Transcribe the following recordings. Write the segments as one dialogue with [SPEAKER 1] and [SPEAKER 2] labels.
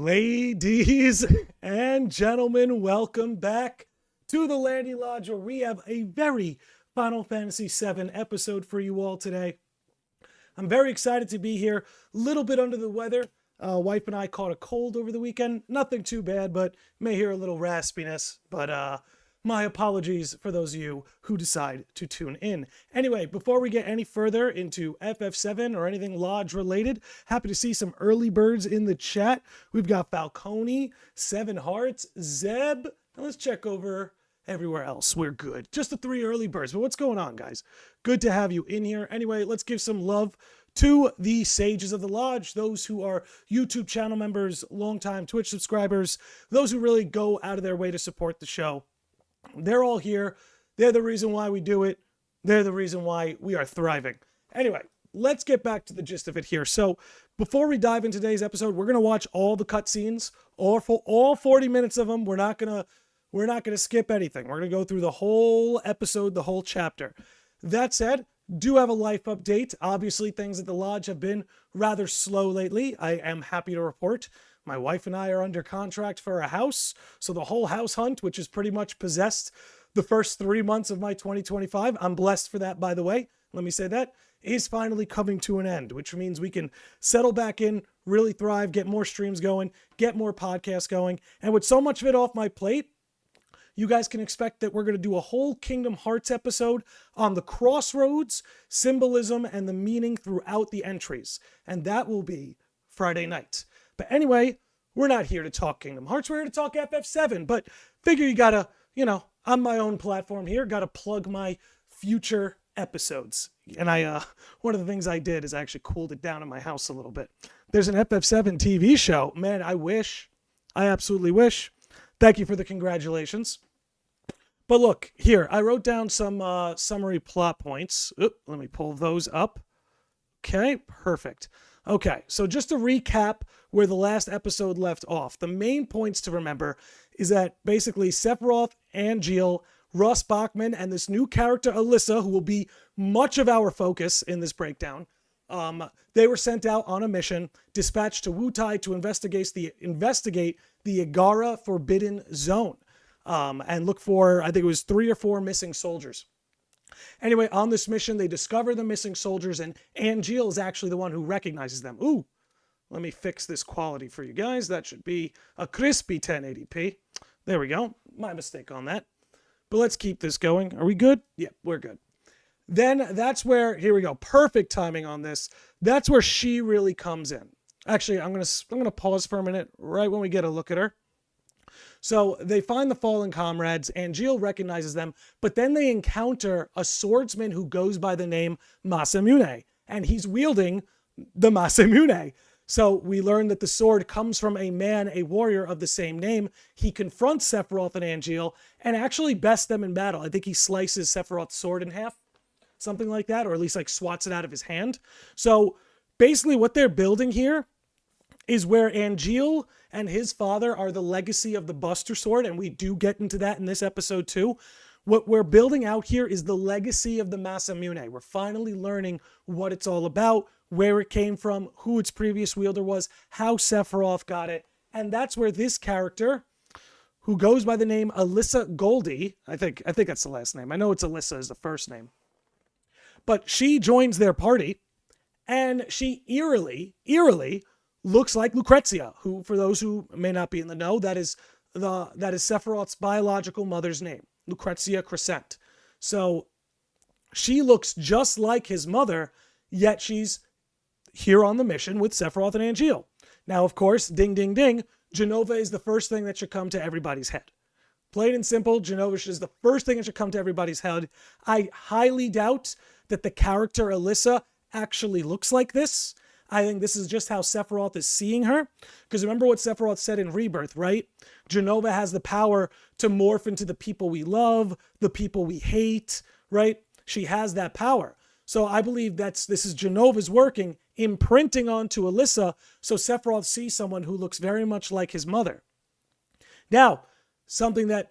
[SPEAKER 1] Ladies and gentlemen, welcome back to the Landy Lodge, where we have a very Final Fantasy VII episode for you all today. I'm very excited to be here. A little bit under the weather. Wife and I caught a cold over the weekend. Nothing too bad, but may hear a little raspiness. But my apologies for those of you who decide to tune in. Anyway, before we get any further into FF7 or anything Lodge related, happy to see some early birds in the chat. We've got Falcone, Seven Hearts, Zeb. Now let's check over everywhere else. We're good. Just the 3 early birds. But what's going on, guys? Good to have you in here. Anyway, let's give some love to the sages of the Lodge, those who are YouTube channel members, longtime Twitch subscribers, those who really go out of their way to support the show. They're all here. They're the reason why we do it. They're the reason why we are thriving. Anyway, let's get back to the gist of it here. So before we dive into today's episode, we're going to watch all the cutscenes, or for all 40 minutes of them. We're not going to skip anything. We're going to go through the whole episode, the whole chapter. That said, do have a life update. Obviously, things at the Lodge have been rather slow lately. I am happy to report my wife and I are under contract for a house. So the whole house hunt, which is pretty much possessed the first 3 months of my 2025, I'm blessed for that, by the way, let me say that, is finally coming to an end, which means we can settle back in, really thrive, get more streams going, get more podcasts going. And with so much of it off my plate, you guys can expect that we're going to do a whole Kingdom Hearts episode on the crossroads, symbolism, and the meaning throughout the entries. And that will be Friday night. But anyway, we're not here to talk Kingdom Hearts. We're here to talk FF7. But figure you gotta, on my own platform here, gotta plug my future episodes. And one of the things I did is I actually cooled it down in my house a little bit. There's an FF7 TV show. Man, I wish. I absolutely wish. Thank you for the congratulations. But look, here, I wrote down some summary plot points. Oop, let me pull those up. Okay, perfect. Okay, so just to recap where the last episode left off, the main points to remember is that basically Sephiroth, Angeal, Ross Bachman, and this new character, Alyssa, who will be much of our focus in this breakdown, they were sent out on a mission, dispatched to Wutai to investigate the Igara Forbidden Zone, and look for, I think it was 3 or 4 missing soldiers. Anyway, on this mission, they discover the missing soldiers, and Angeal is actually the one who recognizes them. Ooh, let me fix this quality for you guys. That should be a crispy 1080p. There we go. My mistake on that. But let's keep this going. Are we good? Yeah, we're good. Then that's where, here we go, perfect timing on this. That's where she really comes in. Actually, I'm gonna pause for a minute right when we get a look at her. So they find the fallen comrades, Angeal recognizes them, but then they encounter a swordsman who goes by the name Masamune, and he's wielding the Masamune. So we learn that the sword comes from a man, a warrior of the same name. He confronts Sephiroth and Angeal and actually bests them in battle. I think he slices Sephiroth's sword in half, something like that, or at least like swats it out of his hand. So basically what they're building here is where Angeal and his father are the legacy of the Buster Sword, and we do get into that in this episode too. What we're building out here is the legacy of the Masamune. We're finally learning what it's all about, where it came from, who its previous wielder was, how Sephiroth got it, and that's where this character, who goes by the name Alyssa Goldie, I think that's the last name. I know it's Alyssa is the first name, but she joins their party, and she eerily looks like Lucrezia, who, for those who may not be in the know, that is Sephiroth's biological mother's name, Lucrezia Crescent. So she looks just like his mother, yet she's here on the mission with Sephiroth and Angeal. Now, of course, ding, ding, ding, Jenova is the first thing that should come to everybody's head. Plain and simple, Jenova is the first thing that should come to everybody's head. I highly doubt that the character Alyssa actually looks like this. I think this is just how Sephiroth is seeing her. Because remember what Sephiroth said in Rebirth, right? Jenova has the power to morph into the people we love, the people we hate, right? She has that power. So I believe this is Jenova's working, imprinting onto Alyssa, so Sephiroth sees someone who looks very much like his mother. Now, something that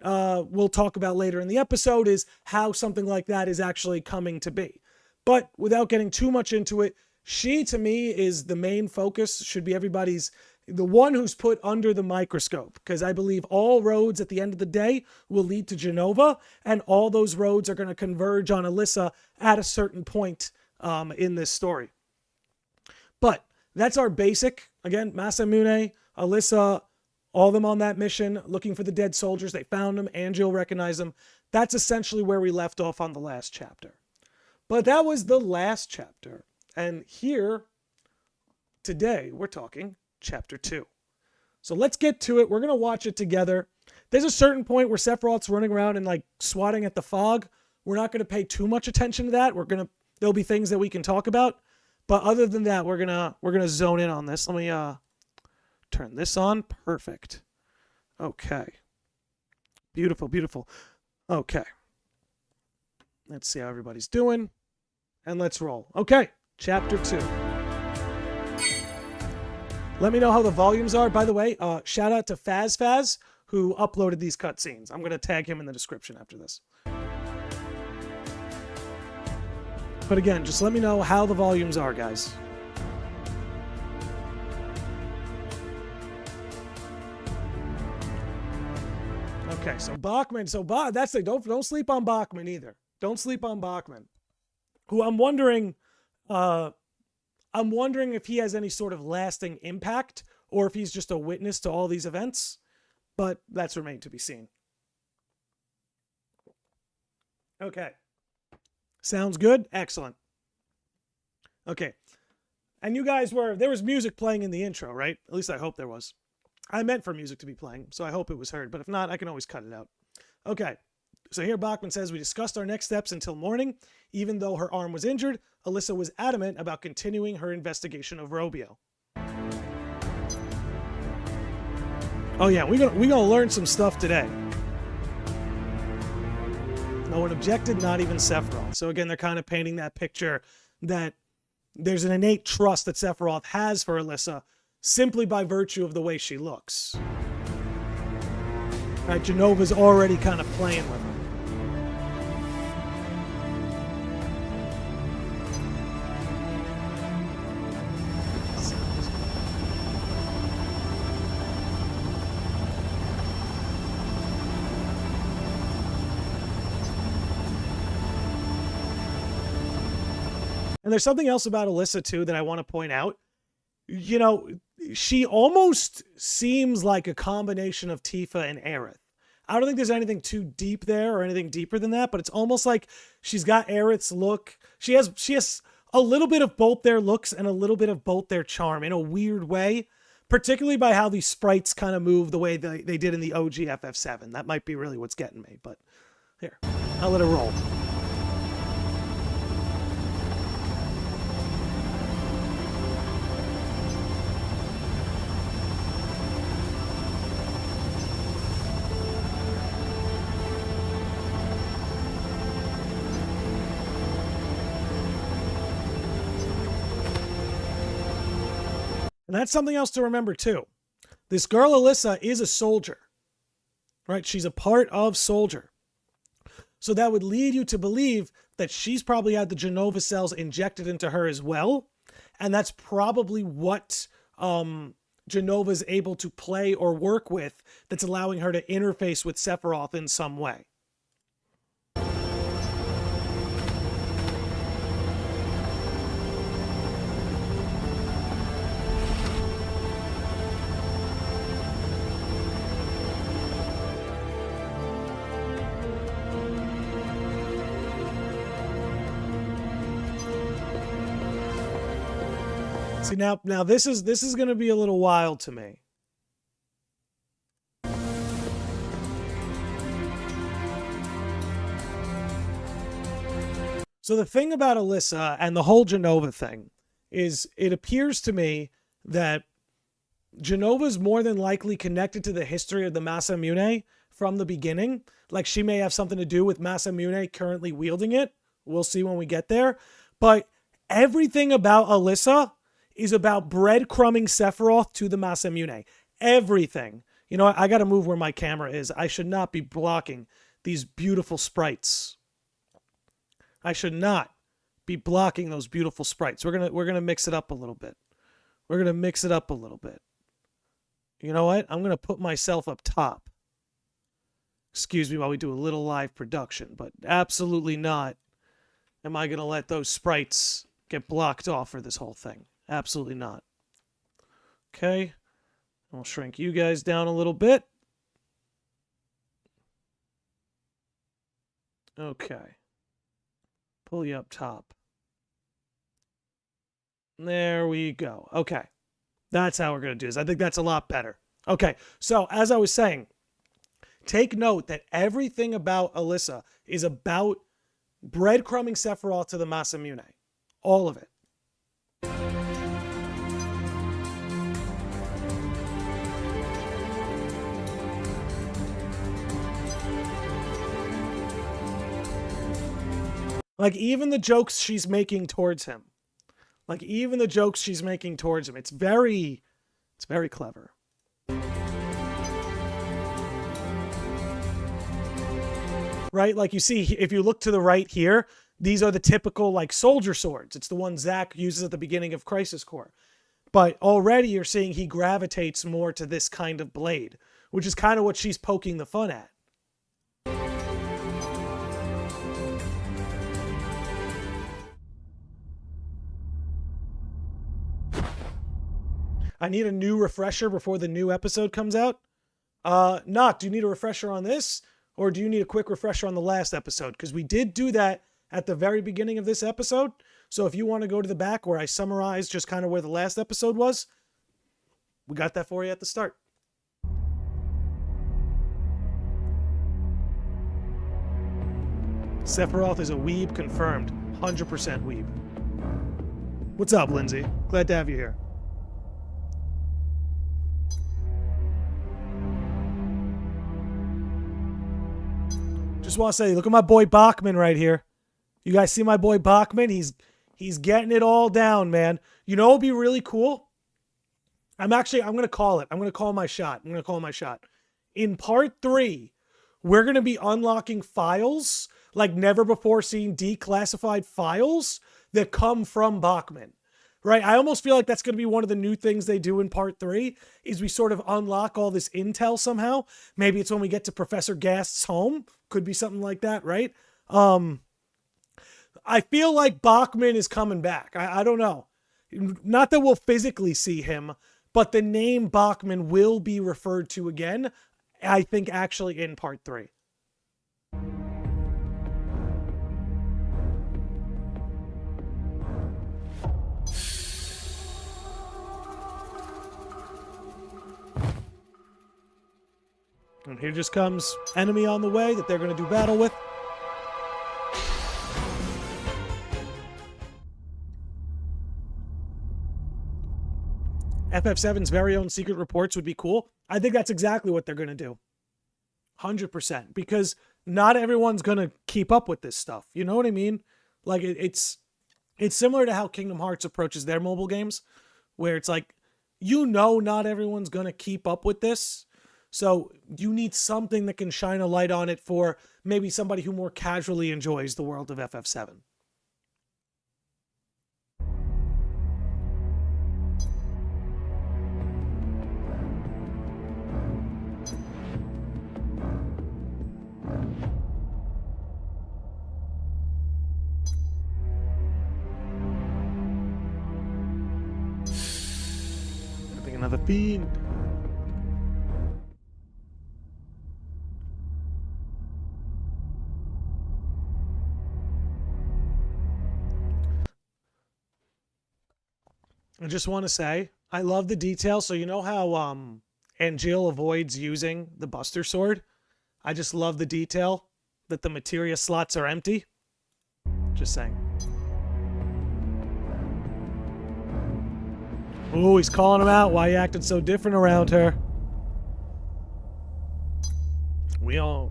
[SPEAKER 1] we'll talk about later in the episode is how something like that is actually coming to be. But without getting too much into it, she, to me, is the main focus, should be everybody's the one who's put under the microscope, because I believe all roads at the end of the day will lead to Genova, and all those roads are going to converge on Alyssa at a certain point in this story. But that's our basic. Again, Masamune, Alyssa, all of them on that mission looking for the dead soldiers. They found them. Angel recognized them. That's essentially where we left off on the last chapter. But that was the last chapter. And here, today, we're talking chapter 2. So let's get to it. We're going to watch it together. There's a certain point where Sephiroth's running around and like swatting at the fog. We're not going to pay too much attention to that. There'll be things that we can talk about. But other than that, we're gonna zone in on this. Let me turn this on. Perfect. Okay. Beautiful, beautiful. Okay. Let's see how everybody's doing. And let's roll. Okay. Chapter 2. Let me know how the volumes are. By the way, shout out to FazFaz, who uploaded these cutscenes. I'm going to tag him in the description after this. But again, just let me know how the volumes are, guys. Okay, so Bachman. That's the don't sleep on Bachman either. Don't sleep on Bachman. Who I'm wondering if he has any sort of lasting impact or if he's just a witness to all these events. But that's remained to be seen. Okay. Sounds good? Excellent. Okay. And you guys there was music playing in the intro, right? At least I hope there was. I meant for music to be playing, so I hope it was heard. But if not, I can always cut it out. Okay. So here Bachman says, we discussed our next steps until morning. Even though her arm was injured, Alyssa was adamant about continuing her investigation of Robio. Oh yeah, we're gonna learn some stuff today. No one objected, not even Sephiroth. So again, they're kind of painting that picture that there's an innate trust that Sephiroth has for Alyssa simply by virtue of the way she looks. Right, Genova's already kind of playing with her. And there's something else about Alyssa, too, that I want to point out. You know, she almost seems like a combination of Tifa and Aerith. I don't think there's anything too deep there or anything deeper than that, but it's almost like she's got Aerith's look. She has a little bit of both their looks and a little bit of both their charm in a weird way, particularly by how these sprites kind of move the way they did in the OG FF7. That might be really what's getting me, but here, I'll let it roll. And that's something else to remember, too. This girl, Alyssa, is a soldier, right? She's a part of Soldier. So that would lead you to believe that she's probably had the Genova cells injected into her as well. And that's probably what Genova's able to play or work with that's allowing her to interface with Sephiroth in some way. See, now this is going to be a little wild to me. So the thing about Alyssa and the whole Genova thing is it appears to me that Genova's more than likely connected to the history of the Masamune from the beginning. Like she may have something to do with Masamune currently wielding it. We'll see when we get there. But everything about Alyssa is about breadcrumbing Sephiroth to the Masamune. Everything. You know, I got to move where my camera is. I should not be blocking these beautiful sprites. I should not be blocking those beautiful sprites. We're gonna mix it up a little bit. We're gonna mix it up a little bit. You know what? I'm going to put myself up top. Excuse me while we do a little live production, but absolutely not am I going to let those sprites get blocked off for this whole thing. Absolutely not. Okay. I'll shrink you guys down a little bit. Okay. Pull you up top. There we go. Okay. That's how we're going to do this. I think that's a lot better. Okay. So, as I was saying, take note that everything about Alyssa is about breadcrumbing Sephiroth to the Masamune. All of it. Like, even the jokes she's making towards him. It's very clever. Right? Like, you see, if you look to the right here, these are the typical, like, soldier swords. It's the one Zack uses at the beginning of Crisis Core. But already you're seeing he gravitates more to this kind of blade, which is kind of what she's poking the fun at. I need a new refresher before the new episode comes out. Nock, do you need a refresher on this? Or do you need a quick refresher on the last episode? Because we did do that at the very beginning of this episode. So if you want to go to the back where I summarized just kind of where the last episode was, we got that for you at the start. Sephiroth is a weeb confirmed. 100% weeb. What's up, Lindsay? Glad to have you here. Just want to say, look at my boy Bachman right here. You guys see my boy Bachman? He's getting it all down, man. You know what would be really cool? I'm going to call it. I'm going to call my shot. In part 3, we're going to be unlocking files like never before seen declassified files that come from Bachman. Right? I almost feel like that's going to be one of the new things they do in part 3 is we sort of unlock all this intel somehow. Maybe it's when we get to Professor Gast's home. Could be something like that, right? I feel like Bachman is coming back. I don't know. Not that we'll physically see him, but the name Bachman will be referred to again, I think actually in part 3. And here just comes enemy on the way that they're going to do battle with. FF7's very own secret reports would be cool. I think that's exactly what they're going to do. 100%. Because not everyone's going to keep up with this stuff. You know what I mean? Like, it's similar to how Kingdom Hearts approaches their mobile games, where it's like, not everyone's going to keep up with this. So you need something that can shine a light on it for maybe somebody who more casually enjoys the world of FF7. I think another fiend. I just want to say, I love the detail. So you know how Angeal avoids using the Buster Sword? I just love the detail that the materia slots are empty. Just saying. Ooh, he's calling him out. Why you acting so different around her? We all.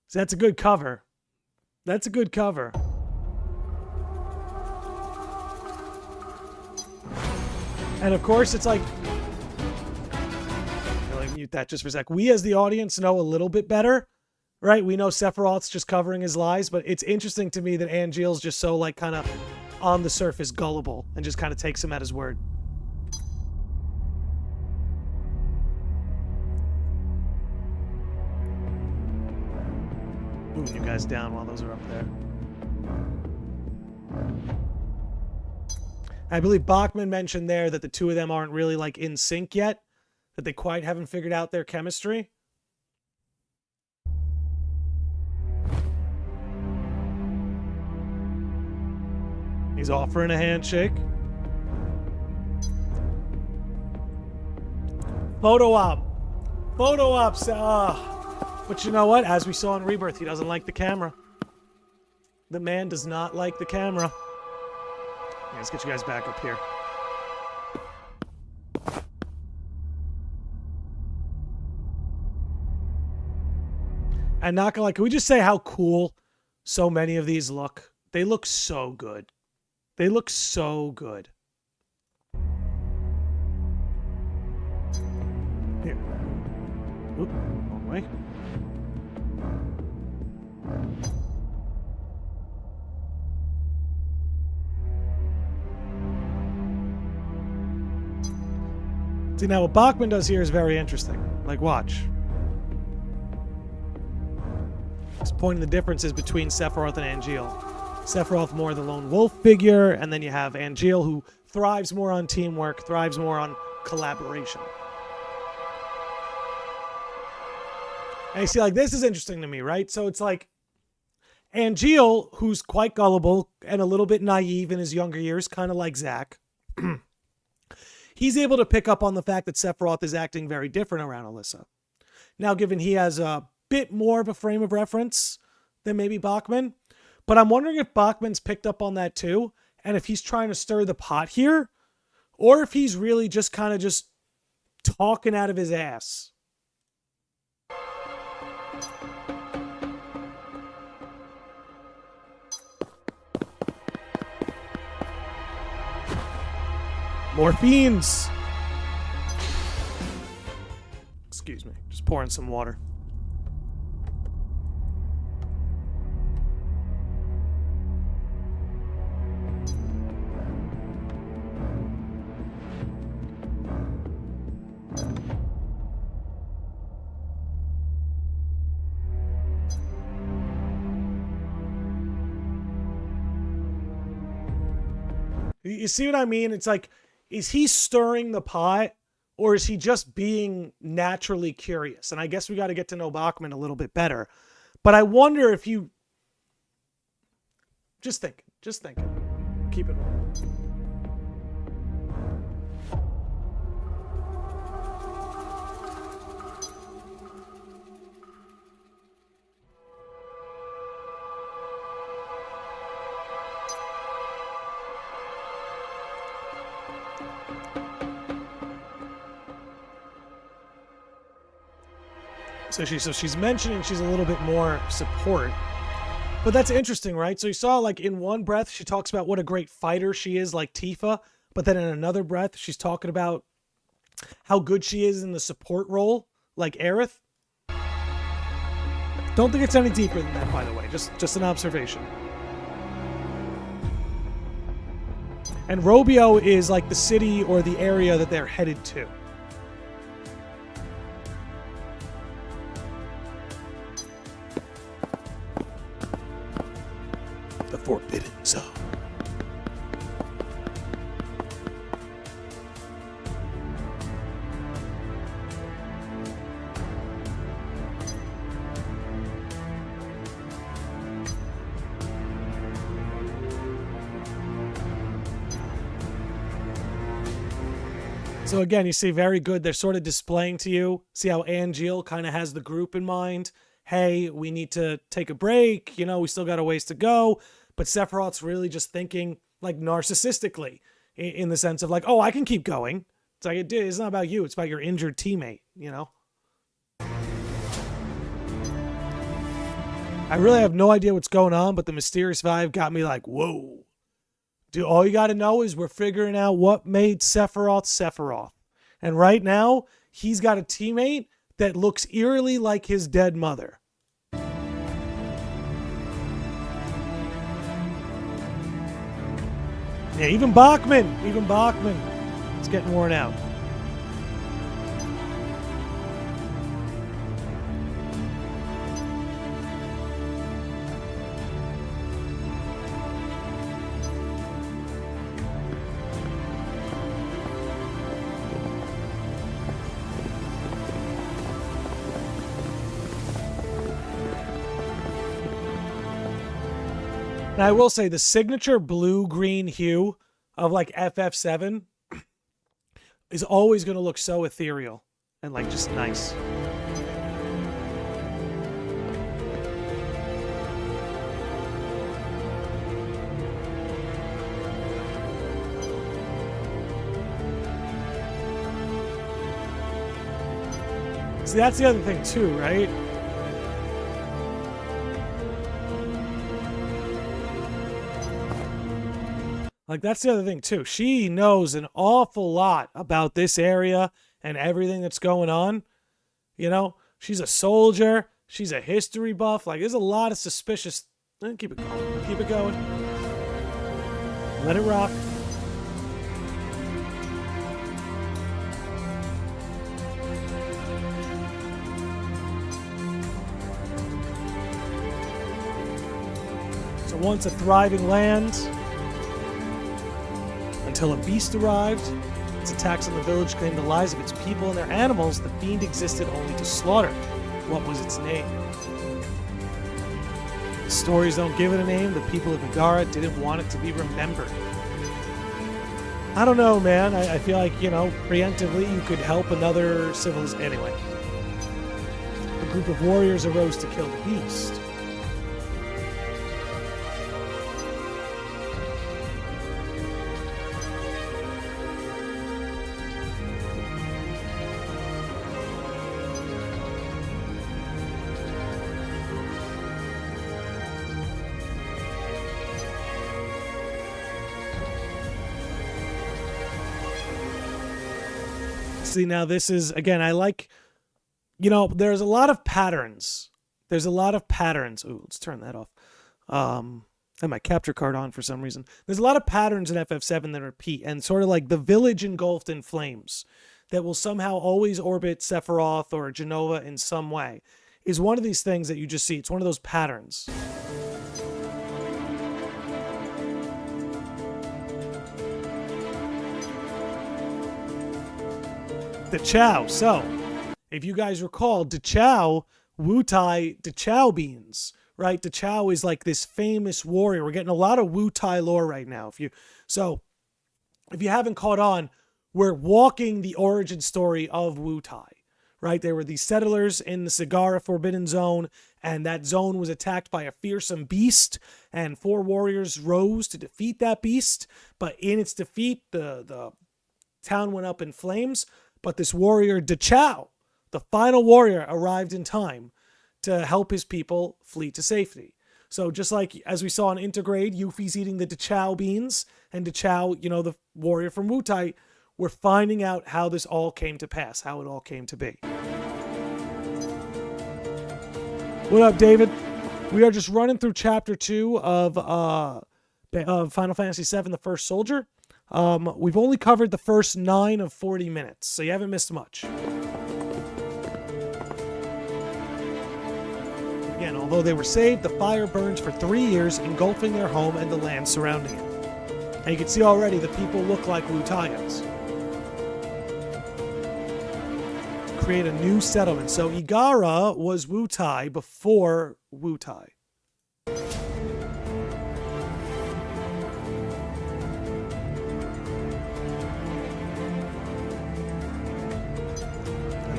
[SPEAKER 1] So that's a good cover. And of course, it's like... Let me mute that just for a sec. We as the audience know a little bit better right? We know Sephiroth's just covering his lies, but it's interesting to me that Angeal's just so, like, kind of on the surface gullible and just kind of takes him at his word. Moving you guys down while those are up there. I believe Bachman mentioned there that the two of them aren't really, like, in sync yet, that they quite haven't figured out their chemistry. He's offering a handshake. Photo op. Photo ops. But you know what? As we saw in Rebirth, he doesn't like the camera. The man does not like the camera. Yeah, let's get you guys back up here. And not gonna, like, can we just say how cool so many of these look? They look so good. They look so good. Here. Oop, wrong way. See, now what Bachman does here is very interesting. Like, watch. He's pointing the differences between Sephiroth and Angeal. Sephiroth more the lone wolf figure, and then you have Angeal who thrives more on teamwork, thrives more on collaboration. And you see, like, this is interesting to me, right? So it's like Angeal, who's quite gullible and a little bit naive in his younger years, kind of like Zack. He's able to pick up on the fact that Sephiroth is acting very different around Alyssa. Now, given he has a bit more of a frame of reference than maybe Bachman, but I'm wondering if Bachman's picked up on that too, and if he's trying to stir the pot here, or if he's really just kind of just talking out of his ass. More fiends. Excuse me, just pouring some water. You see what I mean? It's like, is he stirring the pot, or is he just being naturally curious? And I guess we got to get to know Bachman a little bit better. But I wonder if you... Just think. Keep it rolling. So she's mentioning she's a little bit more support. But that's interesting, right? So you saw, like, in one breath, she talks about what a great fighter she is, like Tifa. But then in another breath, she's talking about how good she is in the support role, like Aerith. Don't think it's any deeper than that, by the way. Just an observation. And Robio is like the city or the area that they're headed to. The Forbidden Zone. So again, you see, very good. They're sort of displaying to you. See how Angeal kind of has the group in mind. Hey, we need to take a break. You know, we still got a ways to go. But Sephiroth's really just thinking, like, narcissistically, in the sense of, like, oh, I can keep going. It's like, it's not about you. It's about your injured teammate, you know? I really have no idea what's going on, but the mysterious vibe got me like, whoa. Dude, all you got to know is we're figuring out what made Sephiroth Sephiroth. And right now, he's got a teammate that looks eerily like his dead mother. Yeah, even Bachman. It's getting worn out. And I will say the signature blue-green hue of like FF7 is always going to look so ethereal and like just nice. See, that's the other thing too, right? Like, that's the other thing, too. She knows an awful lot about this area and everything that's going on. You know, she's a soldier. She's a history buff. Like, there's a lot of suspicious... Keep it going. Keep it going. Let it rock. So once a thriving land... Until a beast arrived, its attacks on the village claimed the lives of its people and their animals. The fiend existed only to slaughter. What was its name? The stories don't give it a name. The people of Megara didn't want it to be remembered. I don't know, man. I feel like, you know, preemptively you could help another civilization. Anyway. A group of warriors arose to kill the beast. See, now this is, again, I like, you know, there's a lot of patterns. Ooh, let's turn that off. I have my capture card on for some reason. There's a lot of patterns in FF7 that repeat, and sort of like the village engulfed in flames that will somehow always orbit Sephiroth or Genova in some way is one of these things that you just see. It's one of those patterns. The Chow. So, if you guys recall, the Chow, Wutai, the Chow beans, right? The Chow is like this famous warrior. We're getting a lot of Wutai lore right now. If you haven't caught on, we're walking the origin story of Wutai, right? There were these settlers in the Sagara Forbidden Zone, and that zone was attacked by a fearsome beast, and 4 warriors rose to defeat that beast. But in its defeat, the town went up in flames. But this warrior, Dachau, the final warrior, arrived in time to help his people flee to safety. So just like as we saw in Intergrade, Yuffie's eating the Dachau beans, and Dachau, you know, the warrior from Wutai, we're finding out how this all came to pass, how it all came to be. What up, David? We are just running through Chapter 2 of Final Fantasy VII, The First Soldier. We've only covered the first 9 of 40 minutes, so you haven't missed much. Again, although they were saved, the fire burns for 3 years, engulfing their home and the land surrounding it. And you can see already the people look like Wutaians. To create a new settlement. So Igara was Wutai before Wutai.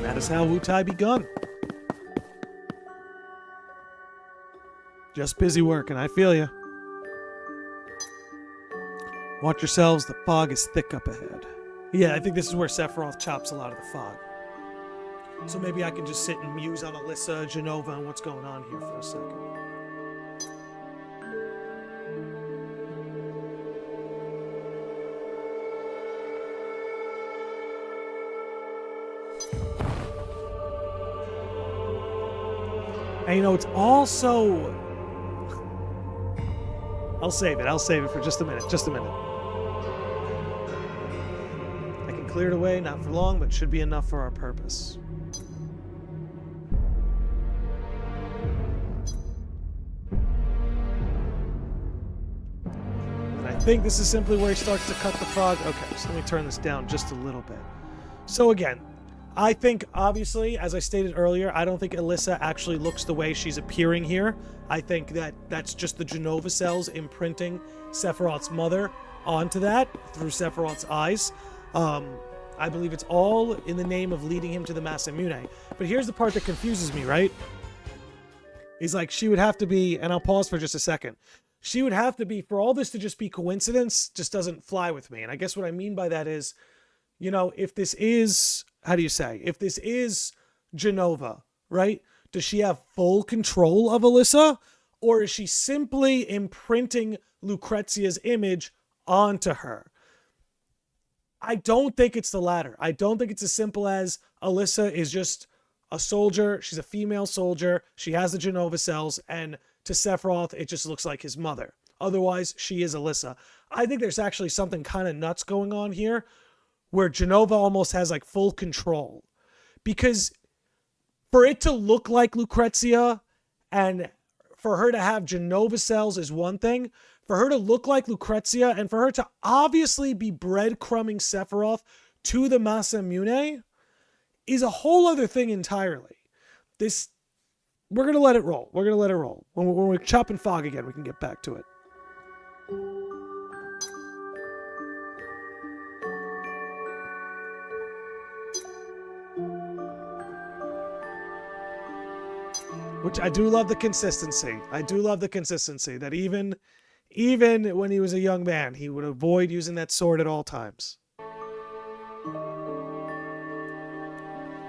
[SPEAKER 1] That is how Wutai begun. Just busy working, I feel you. Watch yourselves, the fog is thick up ahead. Yeah, I think this is where Sephiroth chops a lot of the fog. So maybe I can just sit and muse on Alyssa, Genova, and what's going on here for a second. And you know, it's also... I'll save it for just a minute. cleared away, not for long, but should be enough for our purpose. And I think this is simply where he starts to cut the frog. Okay, so let me turn this down just a little bit. So again, I think, obviously, as I stated earlier, I don't think Alyssa actually looks the way she's appearing here. I think that that's just the Genova cells imprinting Sephiroth's mother onto that through Sephiroth's eyes. I believe it's all in the name of leading him to the Masamune. But here's the part that confuses me, right? He's like, she would have to be, and I'll pause for just a second. She would have to be, for all this to just be coincidence, just doesn't fly with me. And I guess what I mean by that is, you know, if this is, how do you say, if this is Genova, right? Does she have full control of Alyssa? Or is she simply imprinting Lucrezia's image onto her? I don't think it's the latter. I don't think it's as simple as Alyssa is just a soldier. She's a female soldier. She has the Genova cells. And to Sephiroth, it just looks like his mother. Otherwise, she is Alyssa. I think there's actually something kind of nuts going on here where Genova almost has like full control. Because for it to look like Lucrezia and for her to have Genova cells is one thing. For her to look like Lucrezia and for her to obviously be breadcrumbing Sephiroth to the Masamune is a whole other thing entirely. We're going to let it roll. We're going to let it roll. When we chop and fog again, we can get back to it. Which I do love the consistency. I do love the consistency that even when he was a young man, he would avoid using that sword at all times.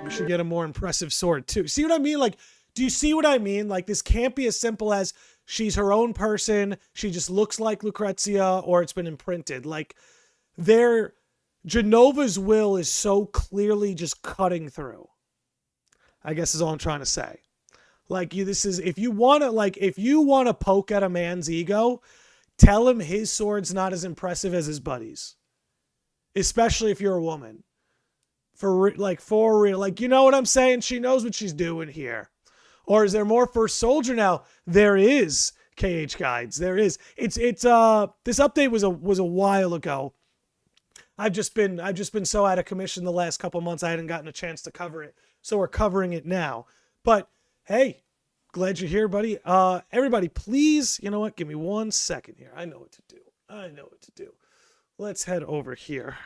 [SPEAKER 1] You should get a more impressive sword too. See what I mean? Like, do you see what I mean? Like, this can't be as simple as she's her own person, she just looks like Lucrezia, or it's been imprinted. Like, Genova's will is so clearly just cutting through, I guess is all I'm trying to say. Like, if you want to poke at a man's ego, tell him his sword's not as impressive as his buddy's. Especially if you're a woman. For real. Like, you know what I'm saying? She knows what she's doing here. Or is there more First Soldier now? There is, KH Guides. There is. This update was a while ago. I've just been so out of commission the last couple months I hadn't gotten a chance to cover it. So we're covering it now. But hey, glad you're here, buddy. Everybody, please, you know what? Give me 1 second here. I know what to do. Let's head over here.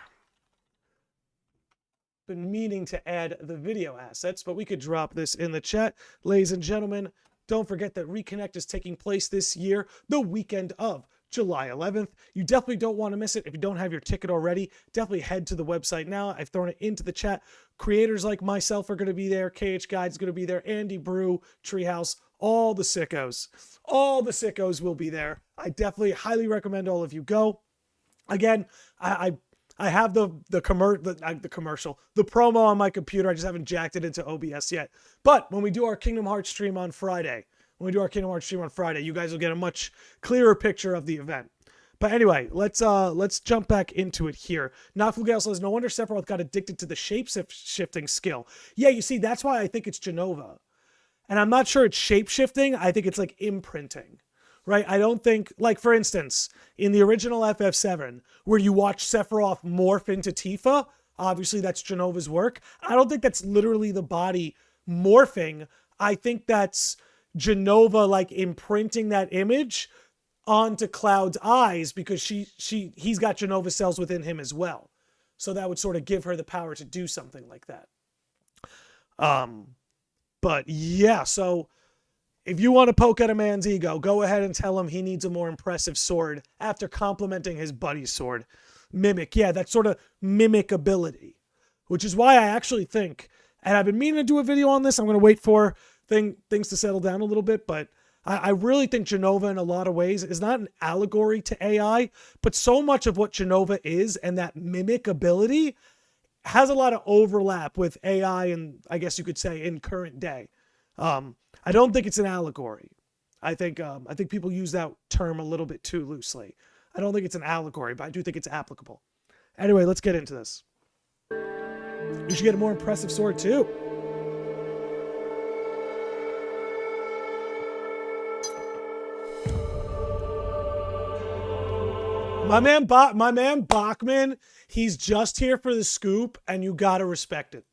[SPEAKER 1] Been meaning to add the video assets, but we could drop this in the chat. Ladies and gentlemen, don't forget that Reconnect is taking place this year, the weekend of July 11th. You definitely don't want to miss it. If you don't have your ticket already, definitely head to the website now. I've thrown it into the chat. Creators like myself are going to be there. KH Guide's going to be there. Andy Brew, Treehouse, all the sickos. All the sickos will be there. I definitely highly recommend all of you go. Again, I have the commercial, the promo on my computer. I just haven't jacked it into OBS yet. But when we do our Kingdom Hearts stream on Friday, you guys will get a much clearer picture of the event. But anyway, let's jump back into it here. Nafugale says, no wonder Sephiroth got addicted to the shape-shifting skill. Yeah, you see, that's why I think it's Genova. And I'm not sure it's shape-shifting. I think it's like imprinting. Right? I don't think, like, for instance, in the original FF7, where you watch Sephiroth morph into Tifa, obviously that's Genova's work. I don't think that's literally the body morphing. I think that's Genova, like, imprinting that image onto Cloud's eyes because he's got Genova cells within him as well. So that would sort of give her the power to do something like that. But yeah, so if you want to poke at a man's ego, go ahead and tell him he needs a more impressive sword after complimenting his buddy's sword. Mimic, yeah, that sort of mimic ability. Which is why I actually think, and I've been meaning to do a video on this, I'm going to wait for things to settle down a little bit, but I really think Genova in a lot of ways is not an allegory to AI, but so much of what Genova is and that mimic ability has a lot of overlap with AI and I guess you could say in current day. I don't think it's an allegory. I think people use that term a little bit too loosely. I don't think it's an allegory, but I do think it's applicable. Anyway, let's get into this. You should get a more impressive sword too. My man Bachman, he's just here for the scoop, and you gotta respect it.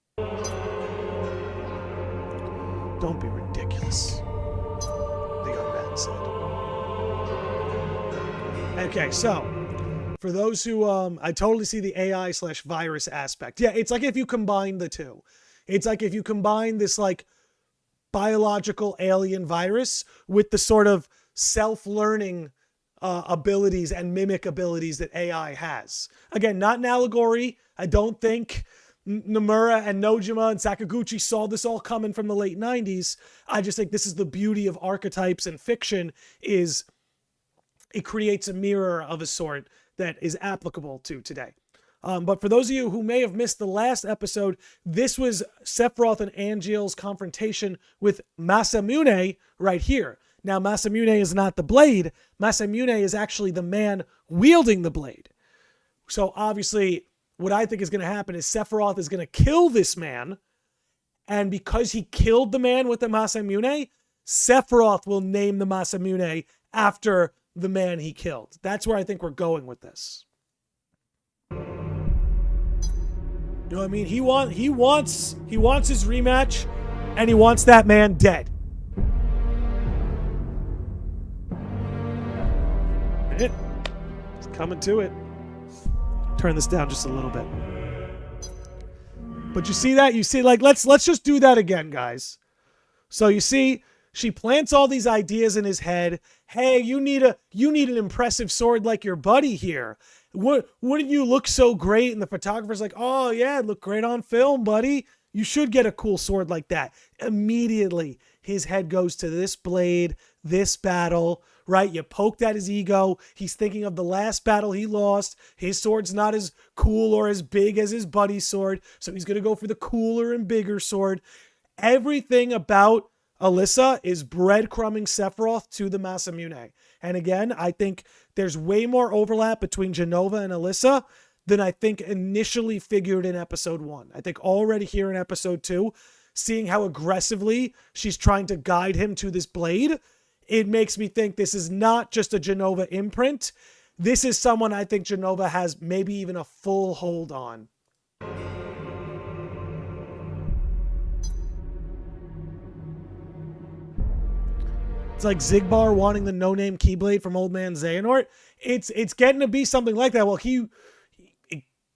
[SPEAKER 1] Don't be ridiculous, the young man said. Okay, so for those who, I totally see the AI/virus aspect. Yeah, it's like if you combine the two. It's like if you combine this like biological alien virus with the sort of self-learning abilities and mimic abilities that AI has. Again, not an allegory. I don't think Nomura and Nojima and Sakaguchi saw this all coming from the late 90s. I just think this is the beauty of archetypes and fiction, is it creates a mirror of a sort that is applicable to today. But for those of you who may have missed the last episode, this was Sephiroth and Angeal's confrontation with Masamune right here. Now, Masamune is not the blade. Masamune is actually the man wielding the blade. So obviously, what I think is going to happen is Sephiroth is going to kill this man. And because he killed the man with the Masamune, Sephiroth will name the Masamune after the man he killed. That's where I think we're going with this. You know what I mean? He wants his rematch, and he wants that man dead. It's coming to it. Turn this down just a little bit. But you see that? You see, like, let's just do that again, guys. So you see, she plants all these ideas in his head. Hey, you need an impressive sword like your buddy here. Wouldn't you look so great? And the photographer's like, oh yeah, look great on film, buddy. You should get a cool sword like that. Immediately, his head goes to this blade, this battle, right? You poked at his ego. He's thinking of the last battle he lost. His sword's not as cool or as big as his buddy's sword, so he's going to go for the cooler and bigger sword. Everything about Alyssa is breadcrumbing Sephiroth to the Masamune. And again, I think there's way more overlap between Jenova and Alyssa than I think initially figured in episode 1. I think already here in episode 2, seeing how aggressively she's trying to guide him to this blade, it makes me think this is not just a Jenova imprint. This is someone I think Jenova has maybe even a full hold on. It's like Zigbar wanting the no-name Keyblade from Old Man Xehanort. It's getting to be something like that. Well, you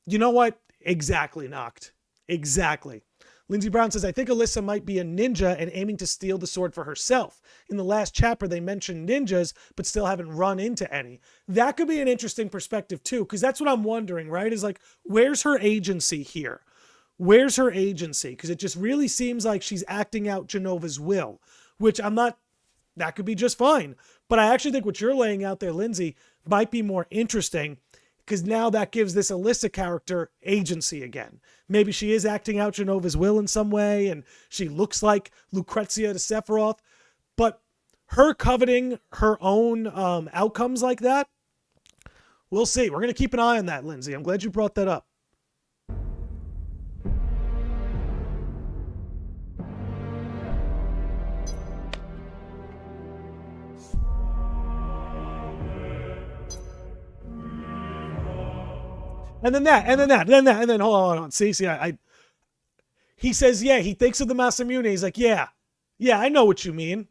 [SPEAKER 1] know what? Exactly, Noct. Exactly. Lindsey Brown says, I think Alyssa might be a ninja and aiming to steal the sword for herself. In the last chapter, they mentioned ninjas, but still haven't run into any. That could be an interesting perspective, too, because that's what I'm wondering, right? Is like, where's her agency here? Where's her agency? Because it just really seems like she's acting out Genova's will, which I'm not... That could be just fine. But I actually think what you're laying out there, Lindsay, might be more interesting, because now that gives this Alyssa character agency again. Maybe she is acting out Genova's will in some way, and she looks like Lucrezia to Sephiroth. But her coveting her own outcomes like that, we'll see. We're going to keep an eye on that, Lindsay. I'm glad you brought that up. And then hold on. See, he says, yeah, he thinks of the Masamune. He's like, yeah, I know what you mean.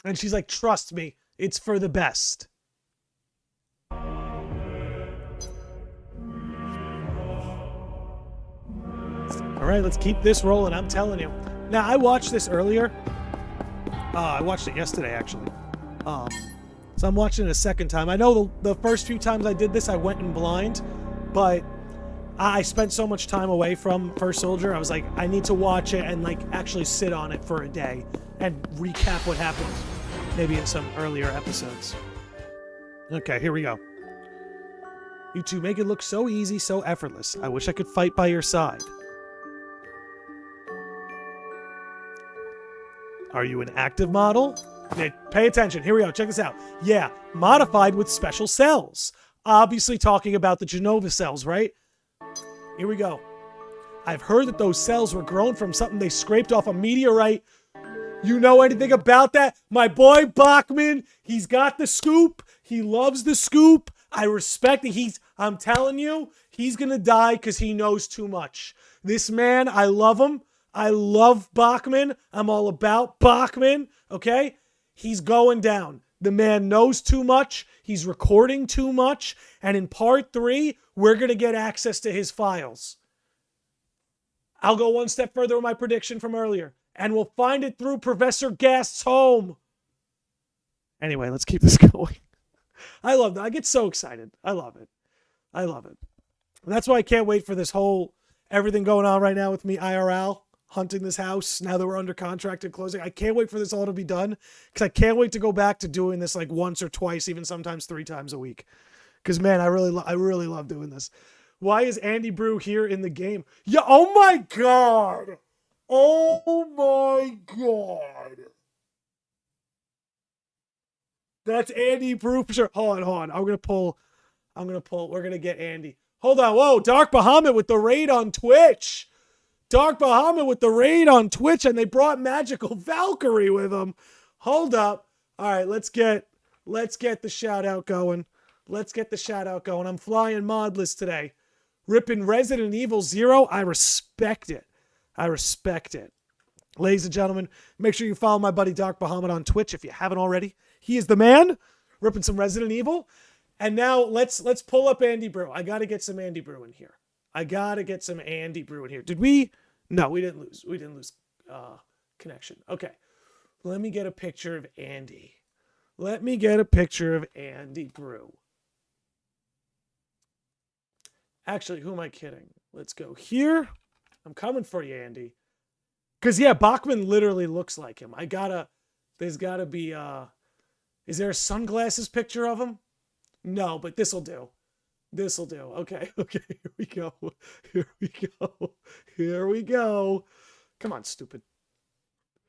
[SPEAKER 1] And she's like, trust me, it's for the best. All right, let's keep this rolling. I'm telling you. Now, I watched this earlier. I watched it yesterday, actually. So I'm watching it a second time. I know the first few times I did this, I went in blind. But I spent so much time away from First Soldier, I was like, I need to watch it and like actually sit on it for a day and recap what happened maybe in some earlier episodes. Okay, here we go. You two make it look so easy, so effortless. I wish I could fight by your side. Are you an active model? Okay, pay attention. Here we go. Check this out. Yeah, modified with special cells. Obviously talking about the Jenova cells, right? Here we go. I've heard that those cells were grown from something they scraped off a meteorite. You know anything about that? My boy Bachman, he's got the scoop. He loves the scoop. I respect it. I'm telling you, he's going to die because he knows too much. This man, I love him. I love Bachman. I'm all about Bachman, okay? He's going down. The man knows too much. He's recording too much. And in part 3, we're going to get access to his files. I'll go one step further with my prediction from earlier. And we'll find it through Professor Gast's home. Anyway, let's keep this going. I love that. I get so excited. I love it. I love it. And that's why I can't wait for this whole everything going on right now with me IRL, hunting this house now that we're under contract and closing. I can't wait for this all to be done because I can't wait to go back to doing this like once or twice, even sometimes 3 times a week. Because, man, I really love doing this. Why is Andy Brew here in the game? Yeah, oh my God. Oh my God. That's Andy Brew for sure. Hold on. I'm going to pull. We're going to get Andy. Hold on. Whoa, Dark Bahamut with the raid on Twitch. Dark Bahamut with the raid on Twitch, and they brought Magical Valkyrie with them. Hold up. All right, let's get the shout out going. I'm flying modless today. Ripping Resident Evil 0. I respect it. Ladies and gentlemen, make sure you follow my buddy Dark Bahamut on Twitch if you haven't already. He is the man. Ripping some Resident Evil. And now let's pull up Andy Brew. I got to get some Andy Brew in here. Did we? No, we didn't lose. Connection. Okay. Let me get a picture of Andy. Brew. Actually, who am I kidding? Let's go here. I'm coming for you, Andy. Because, yeah, Bachman literally looks like him. There's got to be, is there a sunglasses picture of him? No, but this'll do. Okay, here we go. Come on, stupid.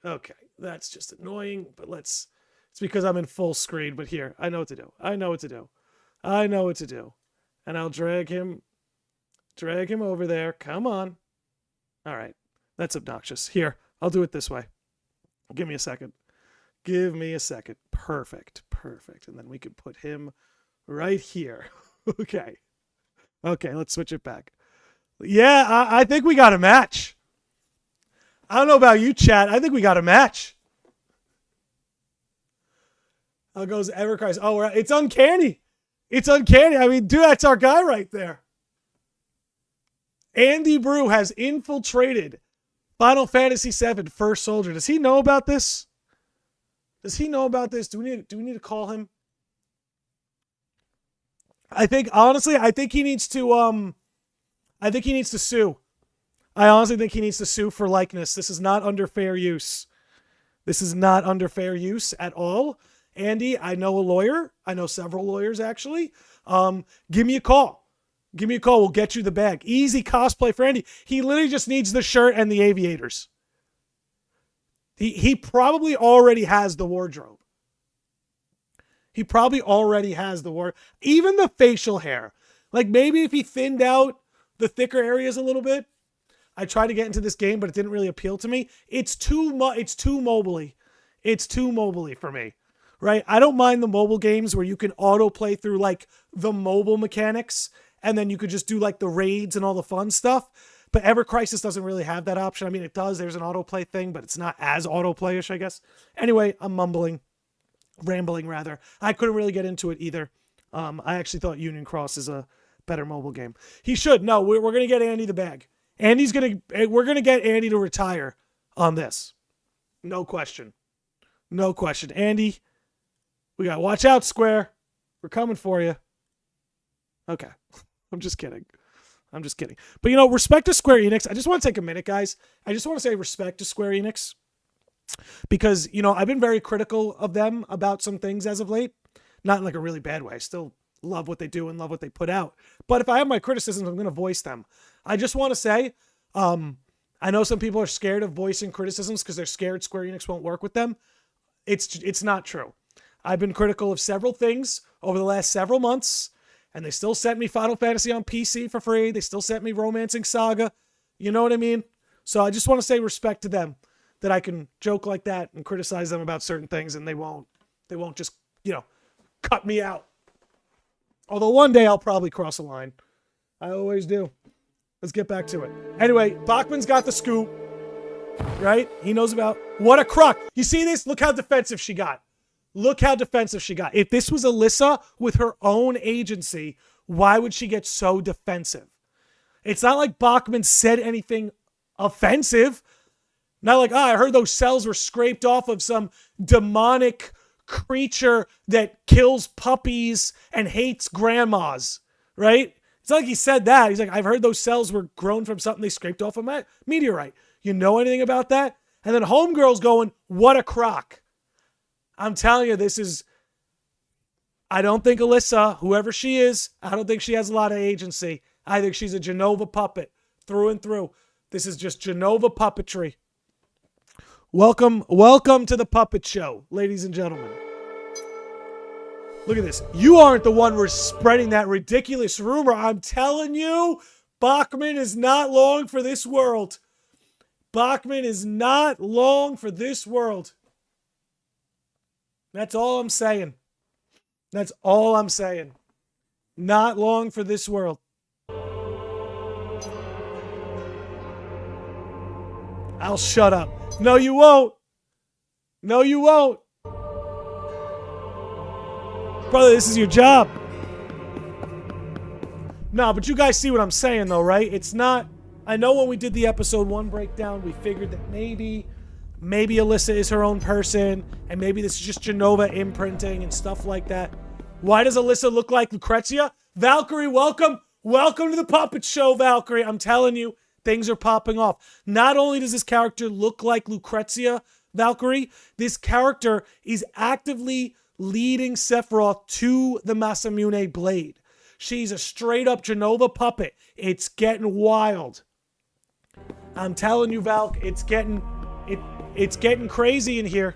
[SPEAKER 1] Okay, that's just annoying, but it's because I'm in full screen, but here, I know what to do. And I'll drag him over there. Come on. All right, that's obnoxious. Here, I'll do it this way. Give me a second. Perfect. And then we can put him right here. Okay, let's switch it back. Yeah, I think we got a match. I don't know about you, chat. I think we got a match. How goes Evercries? Oh, it's uncanny. I mean, dude, that's our guy right there. Andy Brew has infiltrated Final Fantasy VII First Soldier. Does he know about this? Do we need to call him? I think he needs to sue. I honestly think he needs to sue for likeness. This is not under fair use. At all. Andy, I know a lawyer. I know several lawyers, actually. Give me a call. We'll get you the bag. Easy cosplay for Andy. He literally just needs the shirt and the aviators. He probably already has the wardrobe. Even the facial hair. Like maybe if he thinned out the thicker areas a little bit. I tried to get into this game, but it didn't really appeal to me. It's too mobily. It's too mobily for me. Right? I don't mind the mobile games where you can autoplay through like the mobile mechanics and then you could just do like the raids and all the fun stuff. But Ever Crisis doesn't really have that option. I mean, it does. There's an autoplay thing, but it's not as autoplay-ish, I guess. Anyway, I'm rambling rather. I couldn't really get into it either. I actually thought Union Cross is a better mobile game. He should. No, we're going to get Andy the bag. We're going to get Andy to retire on this. No question. Andy, we got to watch out, Square. We're coming for you. Okay. I'm just kidding. But, respect to Square Enix. I just want to take a minute, guys. I just want to say respect to Square Enix. Because, I've been very critical of them about some things as of late. Not in like a really bad way. I still love what they do and love what they put out. But if I have my criticisms, I'm going to voice them. I just want to say, I know some people are scared of voicing criticisms because they're scared Square Enix won't work with them. It's not true. I've been critical of several things over the last several months. And they still sent me Final Fantasy on PC for free. They still sent me Romancing Saga. You know what I mean? So I just want to say respect to them that I can joke like that and criticize them about certain things and they won't just, cut me out. Although one day I'll probably cross a line. I always do. Let's get back to it. Anyway, Bachman's got the scoop, right? He knows about what a crock. You see this? Look how defensive she got. Look how defensive she got. If this was Alyssa with her own agency, why would she get so defensive? It's not like Bachman said anything offensive. Not like, I heard those cells were scraped off of some demonic creature that kills puppies and hates grandmas, right? It's not like he said that. He's like, I've heard those cells were grown from something they scraped off a meteorite. You know anything about that? And then Homegirl's going, what a crock. I'm telling you, I don't think Alyssa, whoever she is, I don't think she has a lot of agency. I think she's a Genova puppet through and through. This is just Genova puppetry. Welcome to the puppet show, ladies and gentlemen. Look at this. You aren't the one who's spreading that ridiculous rumor. I'm telling you, Bachman is not long for this world. Bachman is not long for this world. That's all I'm saying. That's all I'm saying. Not long for this world. I'll shut up. No, you won't. No, you won't. Brother, this is your job. No, but you guys see what I'm saying, though, right? It's not... I know when we did the episode 1 breakdown, we figured that maybe Alyssa is her own person, and maybe this is just Genova imprinting and stuff like that. Why does Alyssa look like Lucrezia? Valkyrie, welcome. Welcome to the puppet show, Valkyrie. I'm telling you, things are popping off. Not only does this character look like Lucrezia, Valkyrie, this character is actively leading Sephiroth to the Masamune blade. She's a straight up Genova puppet. It's getting wild. I'm telling you, Valk, it's getting crazy in here.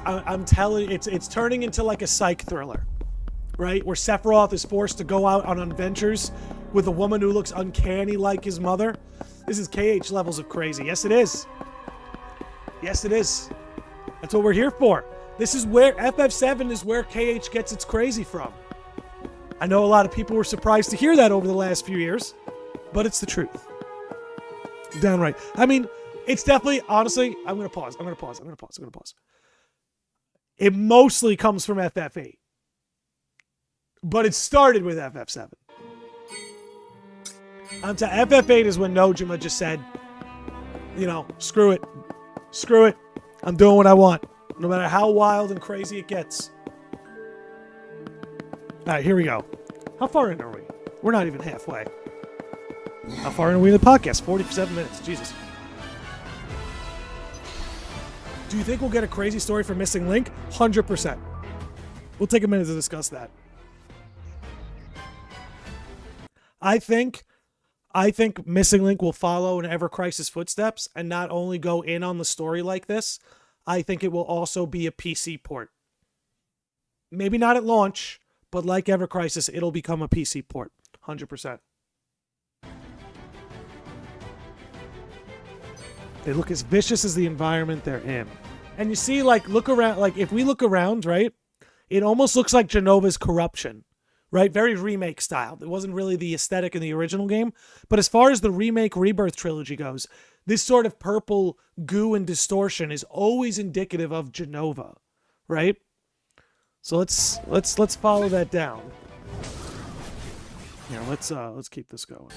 [SPEAKER 1] I'm telling you, it's turning into like a psych thriller, right? Where Sephiroth is forced to go out on adventures with a woman who looks uncanny like his mother. This is KH levels of crazy. Yes, it is. Yes, it is. That's what we're here for. This is where FF7 is where KH gets its crazy from. I know a lot of people were surprised to hear that over the last few years, but it's the truth. Downright. I mean, it's definitely, honestly, I'm going to pause. It mostly comes from FF8. But it started with FF7. FF8 is when Nojima just said, screw it. Screw it. I'm doing what I want. No matter how wild and crazy it gets. Alright, here we go. How far in are we? We're not even halfway. How far in are we in the podcast? 47 minutes. Jesus. Do you think we'll get a crazy story for Missing Link? 100%. We'll take a minute to discuss that. I think Missing Link will follow in Ever Crisis footsteps and not only go in on the story like this, I think it will also be a PC port. Maybe not at launch, but like Ever Crisis, it'll become a PC port. 100%. They look as vicious as the environment they're in. And you see, look around, if we look around, right, it almost looks like Genova's Corruption. Right? Very remake style. It wasn't really the aesthetic in the original game. But as far as the remake Rebirth trilogy goes, this sort of purple goo and distortion is always indicative of Genova. Right? So let's follow that down. Yeah, let's keep this going.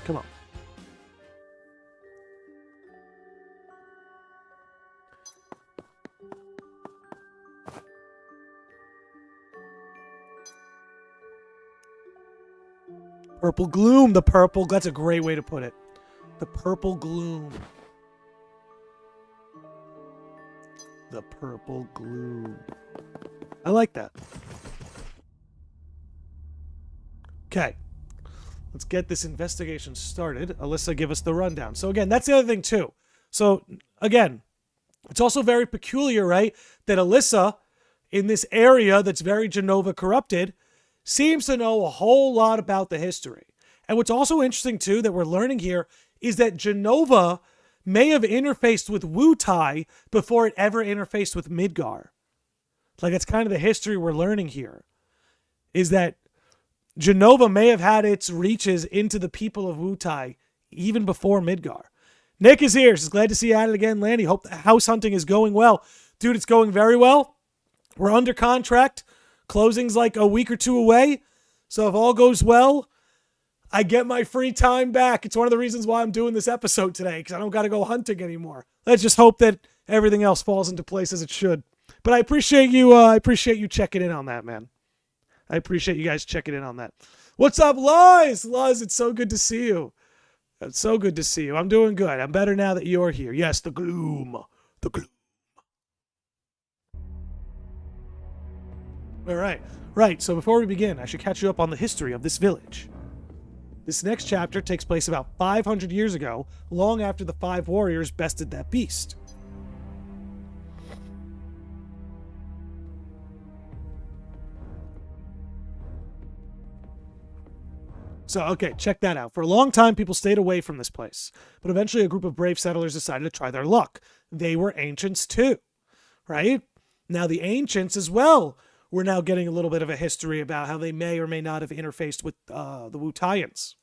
[SPEAKER 1] Come on. Purple gloom, that's a great way to put it. The purple gloom. The purple gloom. I like that. Okay. Let's get this investigation started. Alyssa, give us the rundown. So again, that's the other thing too. So again, it's also very peculiar, right? That Alyssa in this area that's very Genova corrupted seems to know a whole lot about the history. And what's also interesting, too, that we're learning here is that Genova may have interfaced with Wutai before it ever interfaced with Midgar. Like, it's kind of the history we're learning here, is that Genova may have had its reaches into the people of Wutai even before Midgar. Nick is here. Just glad to see you at it again, Landy. Hope the house hunting is going well. Dude, it's going very well. We're under contract. Closing's like a week or two away. So if all goes well, I get my free time back. It's one of the reasons why I'm doing this episode today, because I don't got to go hunting anymore. Let's just hope that everything else falls into place as it should. But I appreciate you checking in on that, man. I appreciate you guys checking in on that. What's up, Luz? Luz, it's so good to see you. It's so good to see you. I'm doing good. I'm better now that you're here. Yes, the gloom. The gloom. All right. Right, so before we begin, I should catch you up on the history of this village. This next chapter takes place about 500 years ago, long after the 5 warriors bested that beast. So, okay, check that out. For a long time, people stayed away from this place. But eventually, a group of brave settlers decided to try their luck. They were ancients too, right? Now, the ancients as well, we're now getting a little bit of a history about how they may or may not have interfaced with the Wutaians.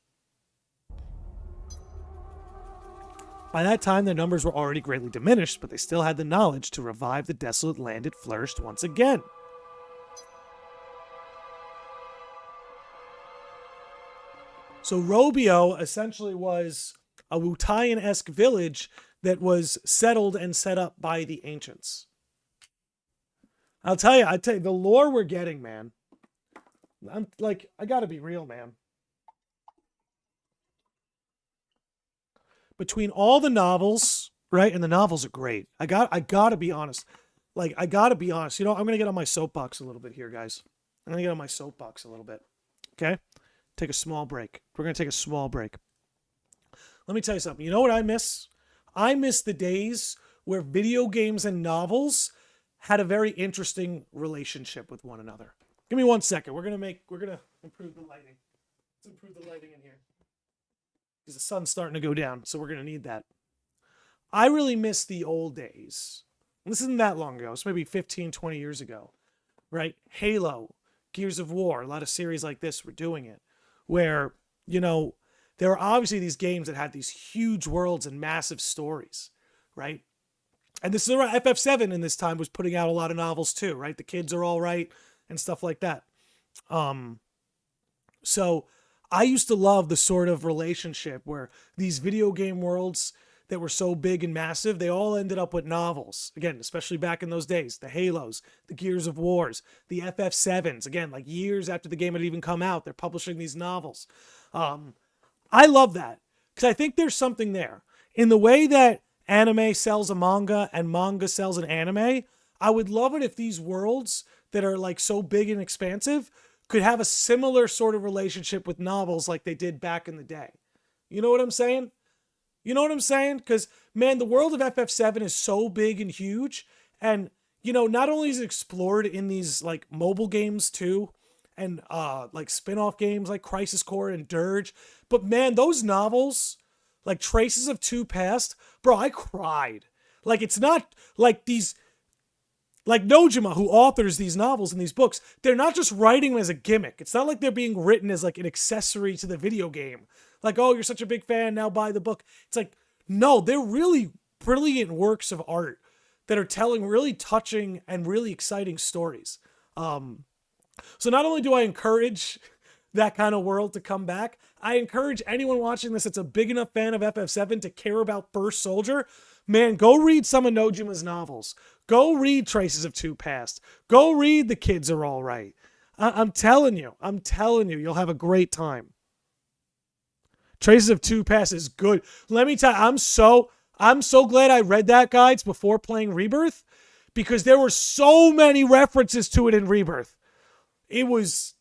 [SPEAKER 1] By that time, their numbers were already greatly diminished, but they still had the knowledge to revive the desolate land it flourished once again. So Robio essentially was a Wutaian-esque village that was settled and set up by the ancients. I tell you, the lore we're getting, man. I gotta be real, man. Between all the novels, right? And the novels are great. I gotta be honest. I gotta be honest. You know, I'm gonna get on my soapbox a little bit here, guys. I'm gonna get on my soapbox a little bit. Okay? Take a small break. We're going to take a small break. Let me tell you something. You know what I miss? I miss the days where video games and novels had a very interesting relationship with one another. Give me 1 second. We're going to improve the lighting. Let's improve the lighting in here. Because the sun's starting to go down, so we're going to need that. I really miss the old days. This isn't that long ago. It's maybe 15, 20 years ago, right? Halo, Gears of War, a lot of series like this were doing it. Where, you know, there are obviously these games that had these huge worlds and massive stories, right? And this is around FF7 in this time was putting out a lot of novels too, right? The Kids Are All Right and stuff like that. So I used to love the sort of relationship where these video game worlds that were so big and massive, they all ended up with novels. Again, especially back in those days, the Halos, the Gears of Wars, the FF7s. Again, like years after the game had even come out, they're publishing these novels. I love that because I think there's something there. In the way that anime sells a manga and manga sells an anime, I would love it if these worlds that are like so big and expansive could have a similar sort of relationship with novels like they did back in the day. You know what I'm saying? You know what I'm saying? Because, man, the world of FF7 is so big and huge. And, you know, not only is it explored in these, like, mobile games, too, and, like, spin-off games like Crisis Core and Dirge, but, man, those novels, like Traces of Two Past, bro, I cried. Like, it's not like these... Like Nojima, who authors these novels and these books, they're not just writing them as a gimmick. It's not like they're being written as, like, an accessory to the video game. Like, oh, you're such a big fan, now buy the book. It's like, no, they're really brilliant works of art that are telling really touching and really exciting stories. So not only do I encourage that kind of world to come back, I encourage anyone watching this that's a big enough fan of FF7 to care about First Soldier. Man, go read some of Nojima's novels. Go read Traces of Two Past. Go read The Kids Are All Right. I'm telling you, you'll have a great time. Traces of Two Past is good. Let me tell you, I'm so glad I read that, guys, before playing Rebirth, because there were so many references to it in Rebirth. It was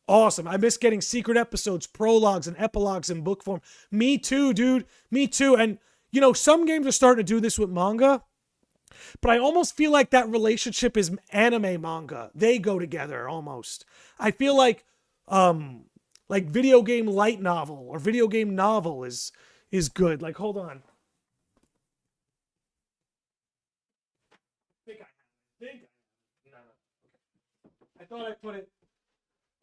[SPEAKER 1] awesome. I miss getting secret episodes, prologues, and epilogues in book form. Me too, dude. Me too. And, you know, some games are starting to do this with manga. But I almost feel like that relationship is anime manga. They go together almost. I feel like video game light novel or video game novel is good. Like, hold on. I thought I put it.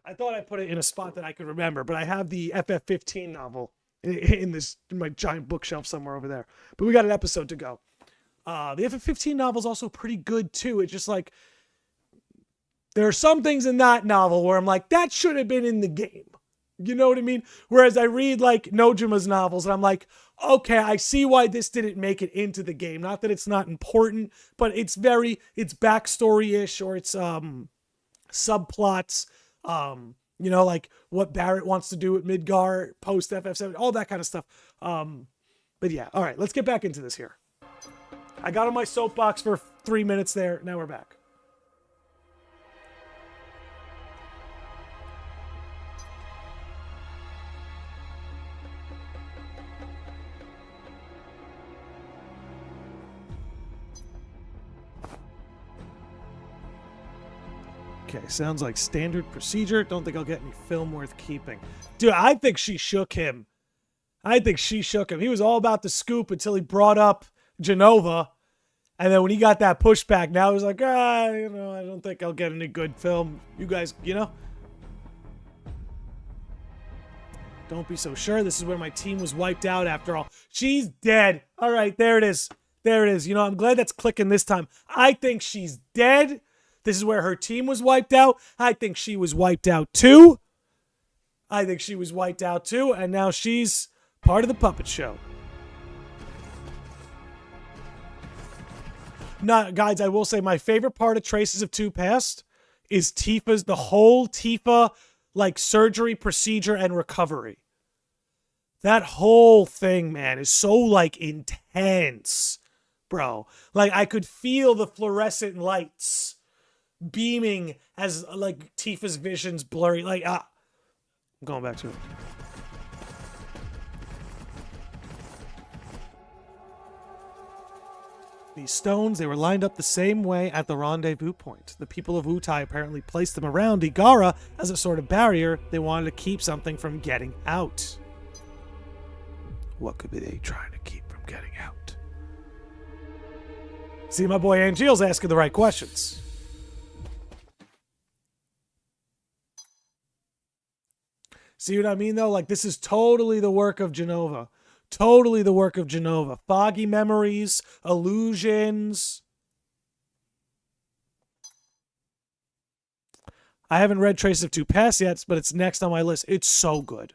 [SPEAKER 1] I thought I put it in a spot that I could remember, but I have the FF15 novel in my giant bookshelf somewhere over there. But we got an episode to go. The FF15 novel is also pretty good too. It's just like there are some things in that novel where I'm like, that should have been in the game. You know what I mean? Whereas I read like Nojima's novels and I'm like, okay, I see why this didn't make it into the game. Not that it's not important, but it's backstory-ish, or it's subplots. Like what Barrett wants to do at Midgar post FF7, all that kind of stuff. But yeah, all right, let's get back into this here. I got on my soapbox for 3 minutes there. Now we're back. Okay, sounds like standard procedure. Don't think I'll get any film worth keeping. Dude, I think she shook him. He was all about the scoop until he brought up Genova. And then when he got that pushback, now he's like, I don't think I'll get any good film. You guys, Don't be so sure. This is where my team was wiped out after all. She's dead. All right, there it is. I'm glad that's clicking this time. I think she's dead. This is where her team was wiped out. I think she was wiped out too. And now she's part of the puppet show. Now, guys, I will say my favorite part of Traces of Two Past is the whole Tifa, like, surgery procedure and recovery. That whole thing, man, is so, like, intense, bro. Like, I could feel the fluorescent lights beaming as, like, Tifa's vision's blurry. Like, I'm going back to it. These stones, they were lined up the same way at the rendezvous point. The people of Wutai apparently placed them around Igara as a sort of barrier. They wanted to keep something from getting out. What could be they trying to keep from getting out? See, my boy Angeal's asking the right questions. See what I mean, though? Like, this is totally the work of Genova. Foggy memories, illusions. I haven't read Traces of Two Past yet, but it's next on my list. It's so good.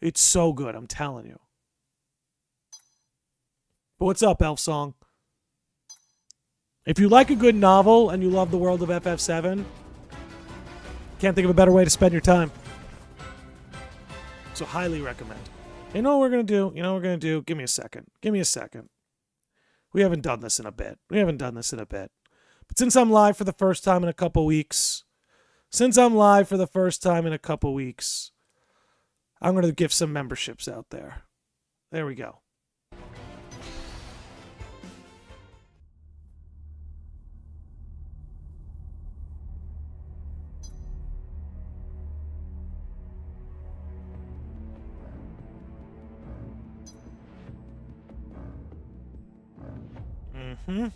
[SPEAKER 1] I'm telling you. But what's up, Elf Song? If you like a good novel and you love the world of FF7, can't think of a better way to spend your time. So highly recommend. You know what we're going to do? Give me a second. We haven't done this in a bit. But since I'm live for the first time in a couple weeks, I'm going to give some memberships out there. There we go. I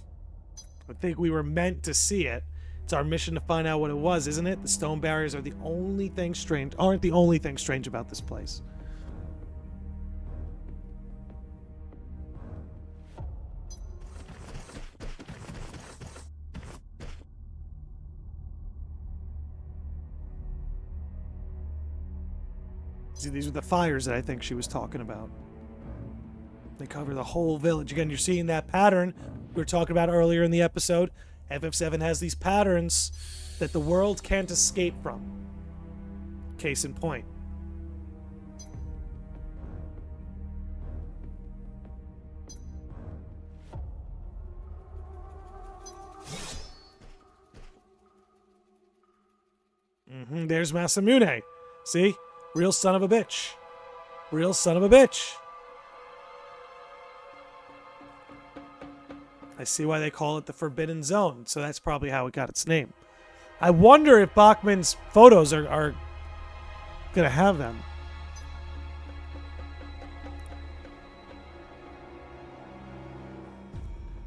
[SPEAKER 1] think we were meant to see it. It's our mission to find out what it was, isn't it? The stone barriers aren't the only thing strange about this place. See, these are the fires that I think she was talking about. They cover the whole village. Again, you're seeing that pattern we were talking about earlier in the episode. FF7 has these patterns that the world can't escape from. Case in point. There's Masamune. See? Real son of a bitch. I I see why they call it the Forbidden Zone, so that's probably how it got its name. I wonder if Bachman's photos are going to have them.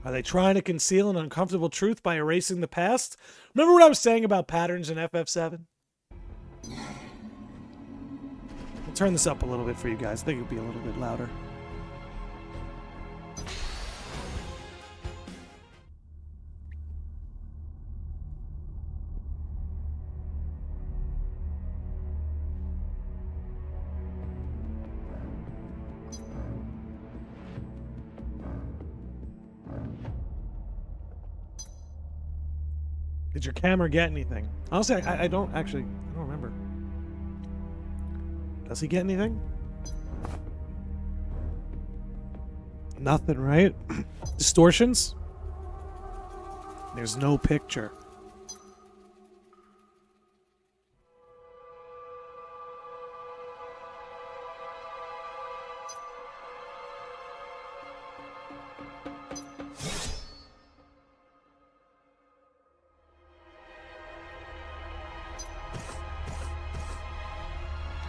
[SPEAKER 1] Are they trying to conceal an uncomfortable truth by erasing the past? Remember what I was saying about patterns in FF7? I'll turn this up a little bit for you guys. I think it'll be a little bit louder. Did your camera get anything? Honestly, I don't remember. Does he get anything? Nothing, right? Distortions? There's no picture.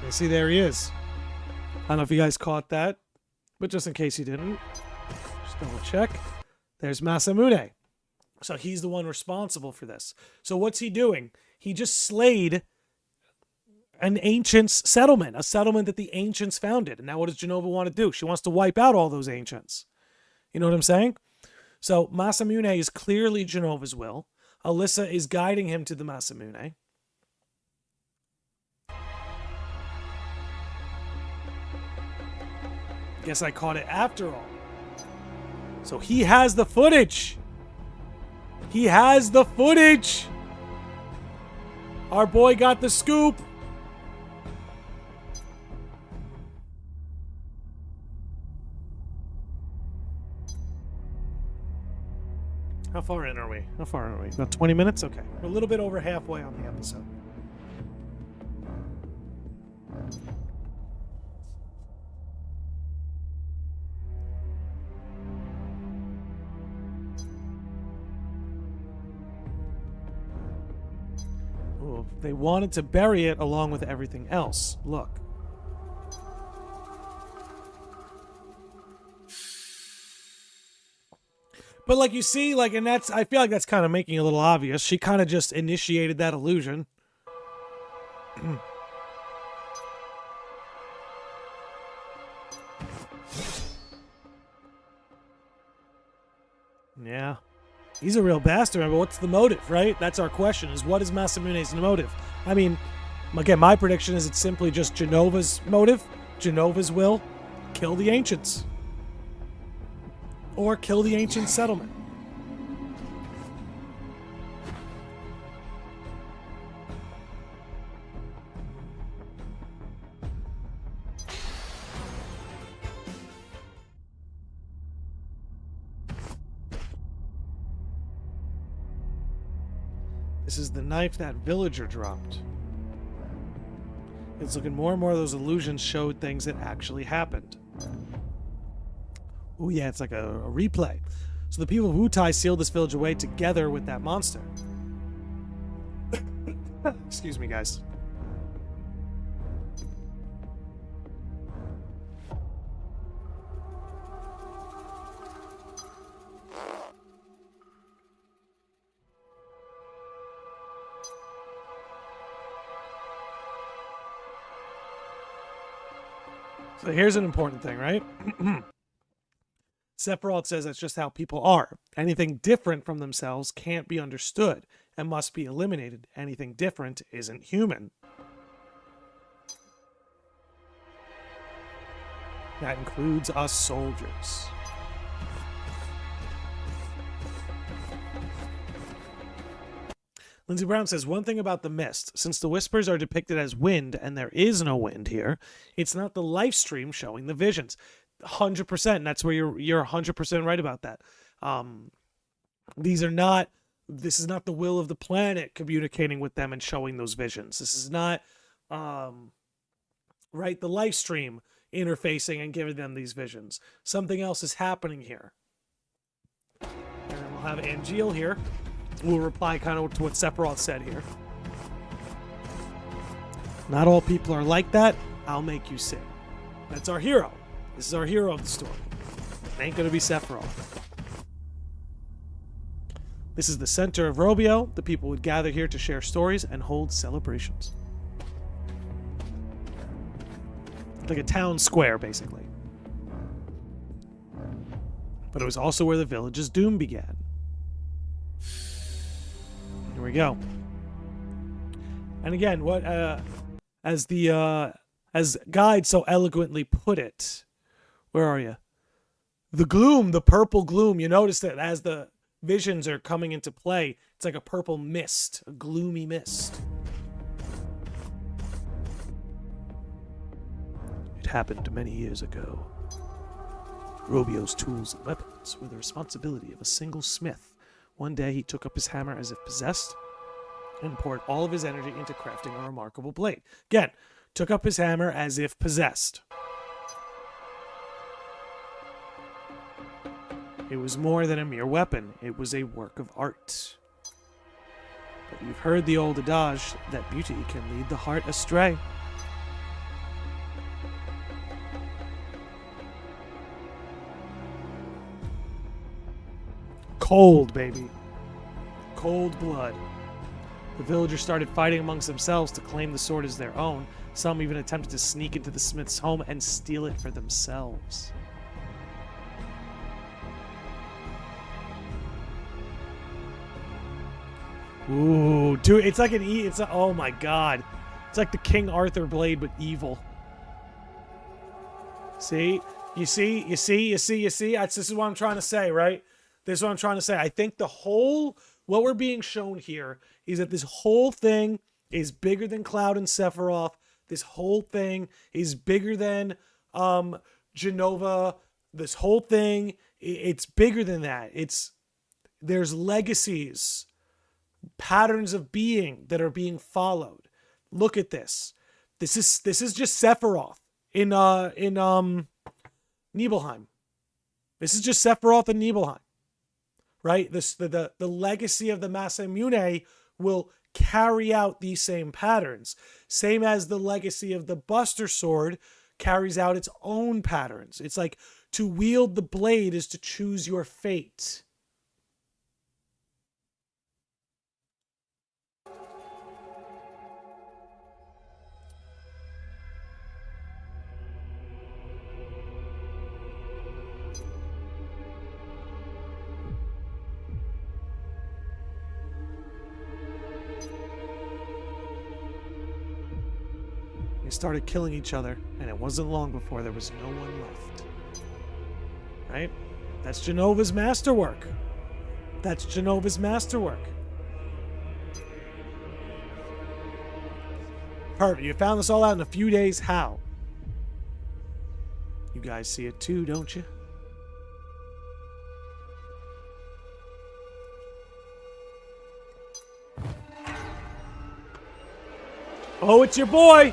[SPEAKER 1] See, there he is. I don't know if you guys caught that, but just in case you didn't, just double check. There's Masamune. So he's the one responsible for this. So what's he doing? He just slayed an ancient's settlement, a settlement that the ancients founded. And now what does Genova want to do? She wants to wipe out all those ancients. You know what I'm saying? So Masamune is clearly Genova's will. Alyssa is guiding him to the Masamune. Guess I caught it after all. So he has the footage. He has the footage. Our boy got the scoop. How far in are we? How far are we? About 20 minutes? Okay. We're a little bit over halfway on the episode. They wanted to bury it along with everything else. Look. But like you see, like, and that's, I feel like that's kind of making it a little obvious. She kind of just initiated that illusion. Yeah. He's a real bastard, but what's the motive, right? That's our question, is what is Masamune's motive? I mean, again, my prediction is it's simply just Genova's motive, Genova's will, kill the ancients. Or kill the ancient settlement. This is the knife that villager dropped. It's looking more and more of those illusions showed things that actually happened. Oh yeah, it's like a replay. So the people of Wutai sealed this village away together with that monster. Excuse me, guys. So here's an important thing, right? Sephiroth says that's just how people are. Anything different from themselves can't be understood and must be eliminated. Anything different isn't human. That includes us soldiers. Lindsey Brown says, one thing about the mist, since the whispers are depicted as wind and there is no wind here, it's not the live stream showing the visions. 100%. And that's where you're 100% right about that. This is not the will of the planet communicating with them and showing those visions. This is not, right, the live stream interfacing and giving them these visions. Something else is happening here. have Angeal here. We'll reply kind of to what Sephiroth said here. Not all people are like that. I'll make you sing. That's our hero. This is our hero of the story. It ain't gonna be Sephiroth. This is the center of Robio. The people would gather here to share stories and hold celebrations. Like a town square, basically. But it was also where the village's doom began. Here we go. And again, what as Guide so eloquently put it, where are you? The gloom, the purple gloom. You notice that as the visions are coming into play, it's like a purple mist, a gloomy mist. It happened many years ago. Robio's tools and weapons were the responsibility of a single smith. One day he took up his hammer as if possessed and poured all of his energy into crafting a remarkable blade. Again, took up his hammer as if possessed. It was more than a mere weapon. It was a work of art. But you've heard the old adage that beauty can lead the heart astray. Cold, baby. Cold blood. The villagers started fighting amongst themselves to claim the sword as their own. Some even attempted to sneak into the smith's home and steal it for themselves. Ooh, dude, it's like oh my god. It's like the King Arthur blade, but evil. See? You see? This is what I'm trying to say, right? This is what I'm trying to say. I think what we're being shown here is that this whole thing is bigger than Cloud and Sephiroth. This whole thing is bigger than Genova. This whole thing, it's bigger than that. There's legacies, patterns of being that are being followed. Look at this. This is just Sephiroth in Nibelheim. This is just Sephiroth in Nibelheim. Right? The legacy of the Masamune will carry out these same patterns. Same as the legacy of the Buster Sword carries out its own patterns. It's like to wield the blade is to choose your fate. They started killing each other, and it wasn't long before there was no one left. Right? That's Genova's masterwork. That's Genova's masterwork. Perfect. You found this all out in a few days. How? You guys see it too, don't you? Oh, it's your boy!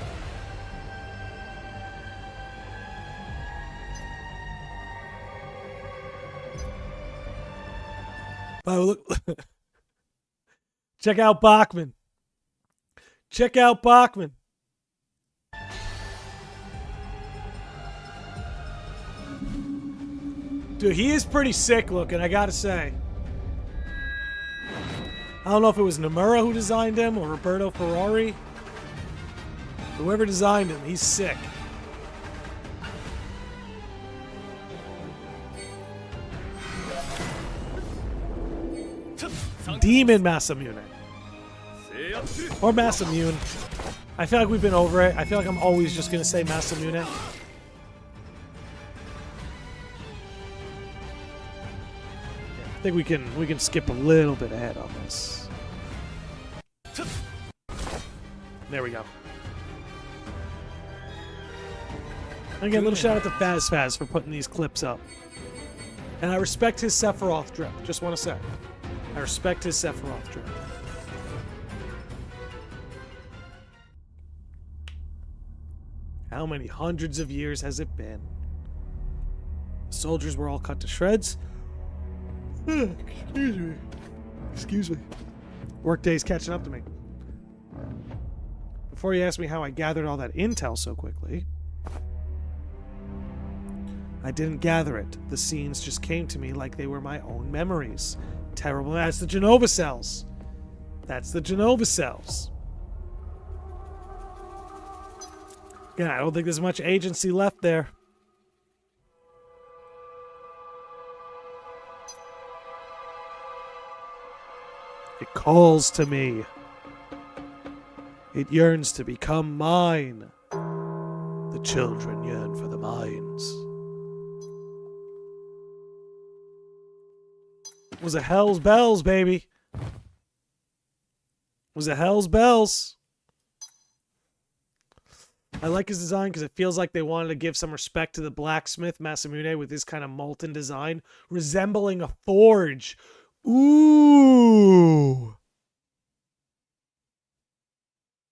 [SPEAKER 1] Oh, look. Check out Bachman. Check out Bachman. Dude, he is pretty sick looking, I gotta say. I don't know if it was Nomura who designed him or Roberto Ferrari. Whoever designed him, he's sick. Demon Masamune. Or Masamune. I feel like we've been over it. I feel like I'm always just gonna say Masamune. I think we can skip a little bit ahead on this. There we go. Again, a little shout out to Faz for putting these clips up. And I respect his Sephiroth drip. Just want to say. I respect his Sephiroth drip. How many hundreds of years has it been? The soldiers were all cut to shreds. Excuse me. Excuse me. Workday's catching up to me. Before you ask me how I gathered all that intel so quickly, I didn't gather it. The scenes just came to me like they were my own memories. Terrible. That's the Genova cells. That's the Genova cells. Again, I don't think there's much agency left there. It calls to me. It yearns to become mine. The children yearn for the mines. It was a Hell's Bells, baby. It was a Hell's Bells. I like his design because it feels like they wanted to give some respect to the blacksmith Masamune with this kind of molten design, resembling a forge. Ooh.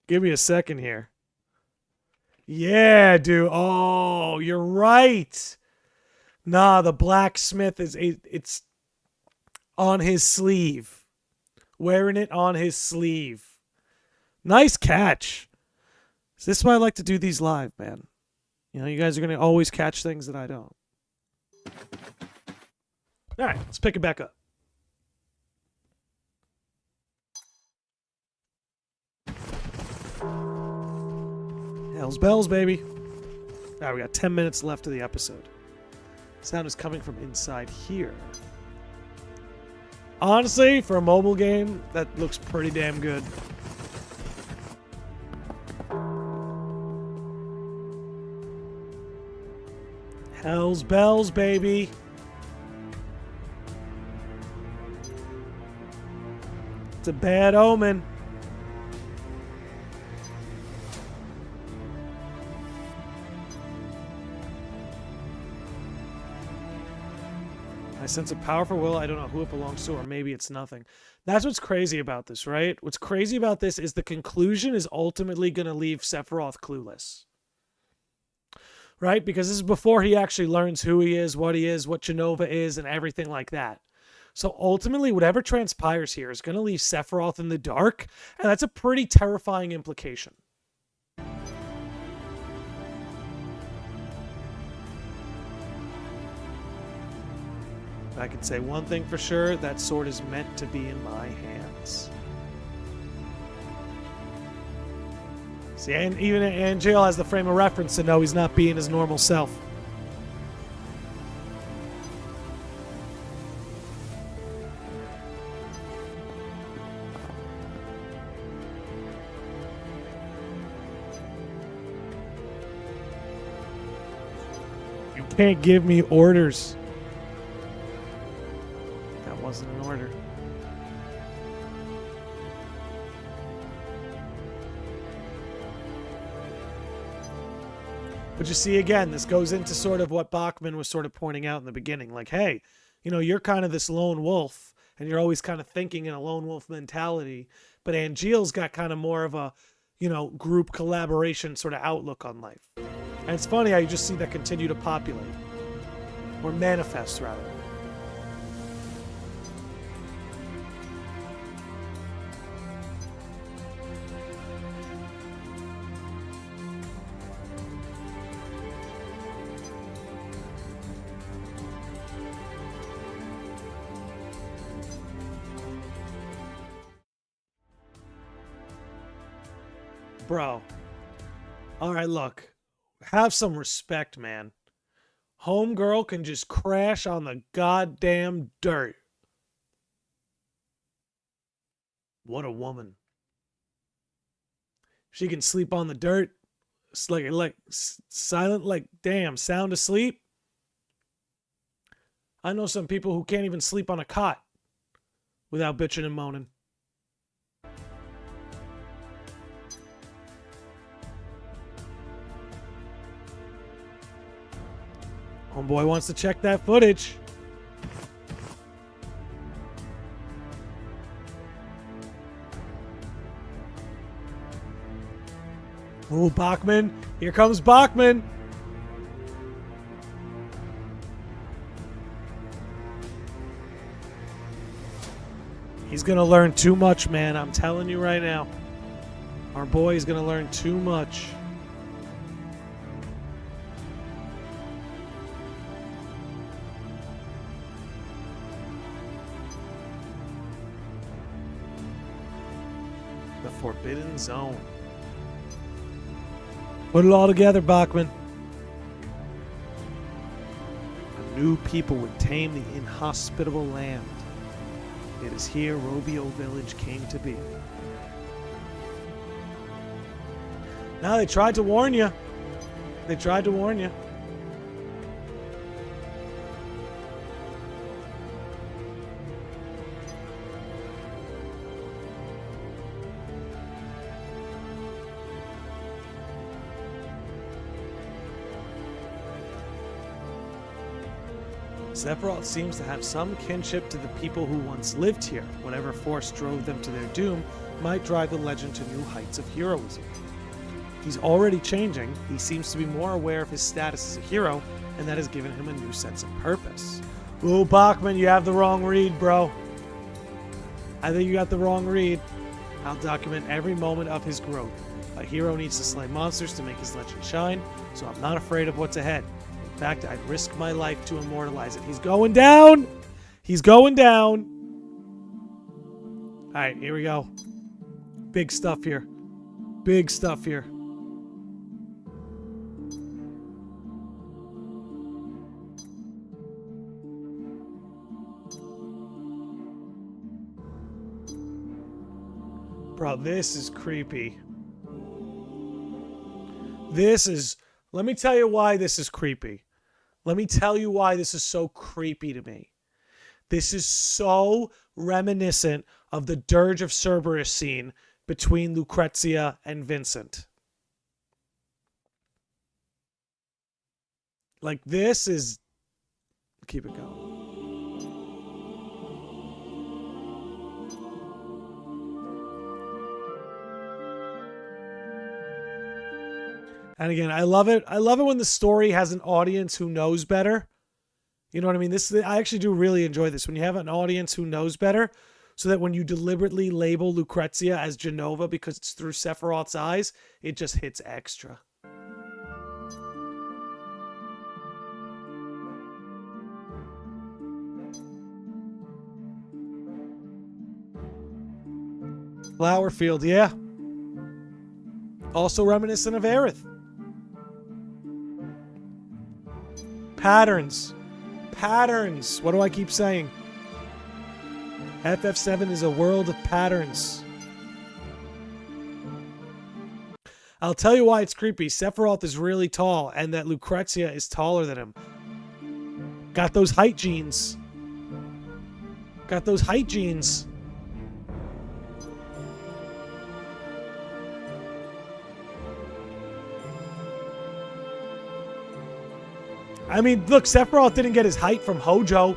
[SPEAKER 1] Give me a second here. Yeah, dude. Oh, you're right. Nah, the blacksmith it's on his sleeve. Wearing it on his sleeve. Nice catch. This is why I like to do these live, man. You know, you guys are going to always catch things that I don't. All right, let's pick it back up. Hell's bells, baby. All right, we got 10 minutes left of the episode. Sound is coming from inside here. Honestly, for a mobile game, that looks pretty damn good. Hell's bells, baby. It's a bad omen. I sense a powerful will. I don't know who it belongs to, or maybe it's nothing. That's what's crazy about this, right? What's crazy about this is the conclusion is ultimately going to leave Sephiroth clueless. Right? Because this is before he actually learns who he is, what Genova is, and everything like that. So ultimately, whatever transpires here is going to leave Sephiroth in the dark, and that's a pretty terrifying implication. I can say one thing for sure, that sword is meant to be in my hands. See, and even Angel has the frame of reference to know he's not being his normal self. You can't give me orders. That wasn't an order. But you see, again, this goes into sort of what Bachman was sort of pointing out in the beginning. Like, hey, you know, you're kind of this lone wolf, and you're always kind of thinking in a lone wolf mentality. But Angeal's got kind of more of a, you know, group collaboration sort of outlook on life. And it's funny how you just see that continue to populate. Or manifest, rather. Bro. Alright, look. Have some respect, man. Homegirl can just crash on the goddamn dirt. What a woman. She can sleep on the dirt. It's like silent, like, damn, sound asleep. I know some people who can't even sleep on a cot without bitching and moaning. Homeboy wants to check that footage. Oh, Bachman. Here comes Bachman. He's going to learn too much, man. I'm telling you right now. Our boy is going to learn too much. The Forbidden Zone. Put it all together, Bachman. A new people would tame the inhospitable land. It is here Rovio Village came to be. Now they tried to warn you. They tried to warn you. Sephiroth seems to have some kinship to the people who once lived here. Whatever force drove them to their doom might drive the legend to new heights of heroism. He's already changing. He seems to be more aware of his status as a hero, and that has given him a new sense of purpose. Ooh, Bachman, you have the wrong read, bro. I think you got the wrong read. I'll document every moment of his growth. A hero needs to slay monsters to make his legend shine, so I'm not afraid of what's ahead. In fact, I'd risk my life to immortalize it. He's going down! He's going down! Alright, here we go. Big stuff here. Big stuff here. Bro, this is creepy. This is... Let me tell you why this is creepy. Let me tell you why this is so creepy to me. This is so reminiscent of the Dirge of Cerberus scene between Lucrezia and Vincent. Like, this is... Keep it going. And again, I love it. I love it when the story has an audience who knows better. You know what I mean? I actually do really enjoy this. When you have an audience who knows better, so that when you deliberately label Lucrezia as Genova because it's through Sephiroth's eyes, it just hits extra. Flower Field, yeah. Also reminiscent of Aerith. Patterns. Patterns. What do I keep saying? FF7 is a world of patterns. I'll tell you why it's creepy. Sephiroth is really tall, and that Lucrezia is taller than him. Got those height genes. Got those height genes. I mean, look, Sephiroth didn't get his height from Hojo.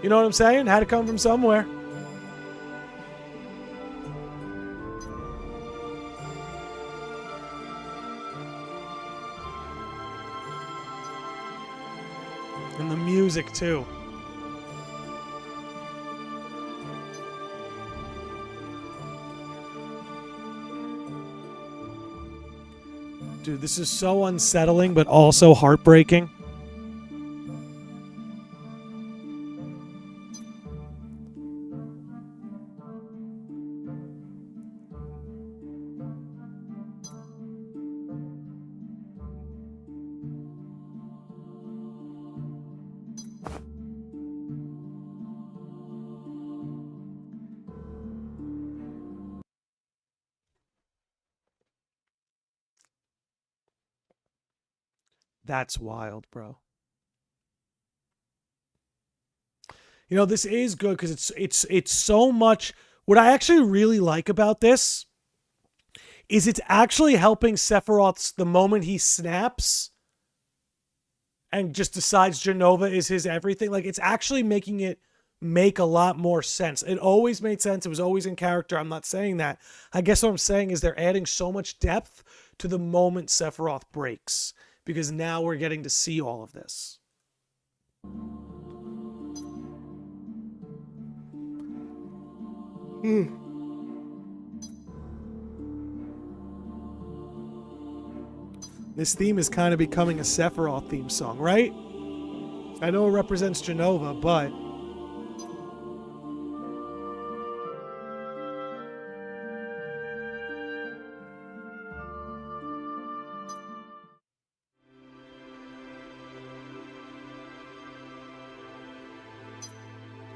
[SPEAKER 1] You know what I'm saying? Had to come from somewhere. And the music, too. Dude, this is so unsettling, but also heartbreaking. That's wild, bro. You know, this is good because it's so much. What I actually really like about this is it's actually helping Sephiroth's the moment he snaps and just decides Genova is his everything. Like, it's actually making it make a lot more sense. It always made sense. It was always in character. I'm not saying that. I guess what I'm saying is they're adding so much depth to the moment Sephiroth breaks, because now we're getting to see all of this. This theme is kind of becoming a Sephiroth theme song, right? I know it represents Jenova, but...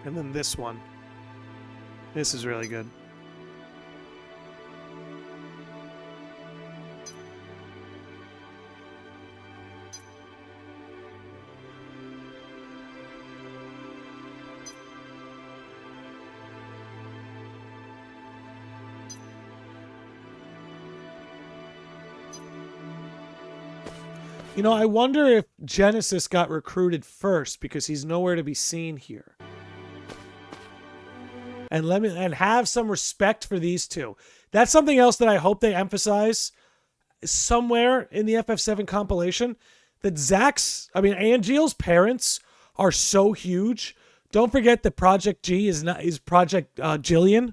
[SPEAKER 1] And then this one. This is really good. You know, I wonder if Genesis got recruited first because he's nowhere to be seen here. And have some respect for these two. That's something else that I hope they emphasize somewhere in the FF7 compilation. That Angeal's parents are so huge. Don't forget that Project G is Project Jillian.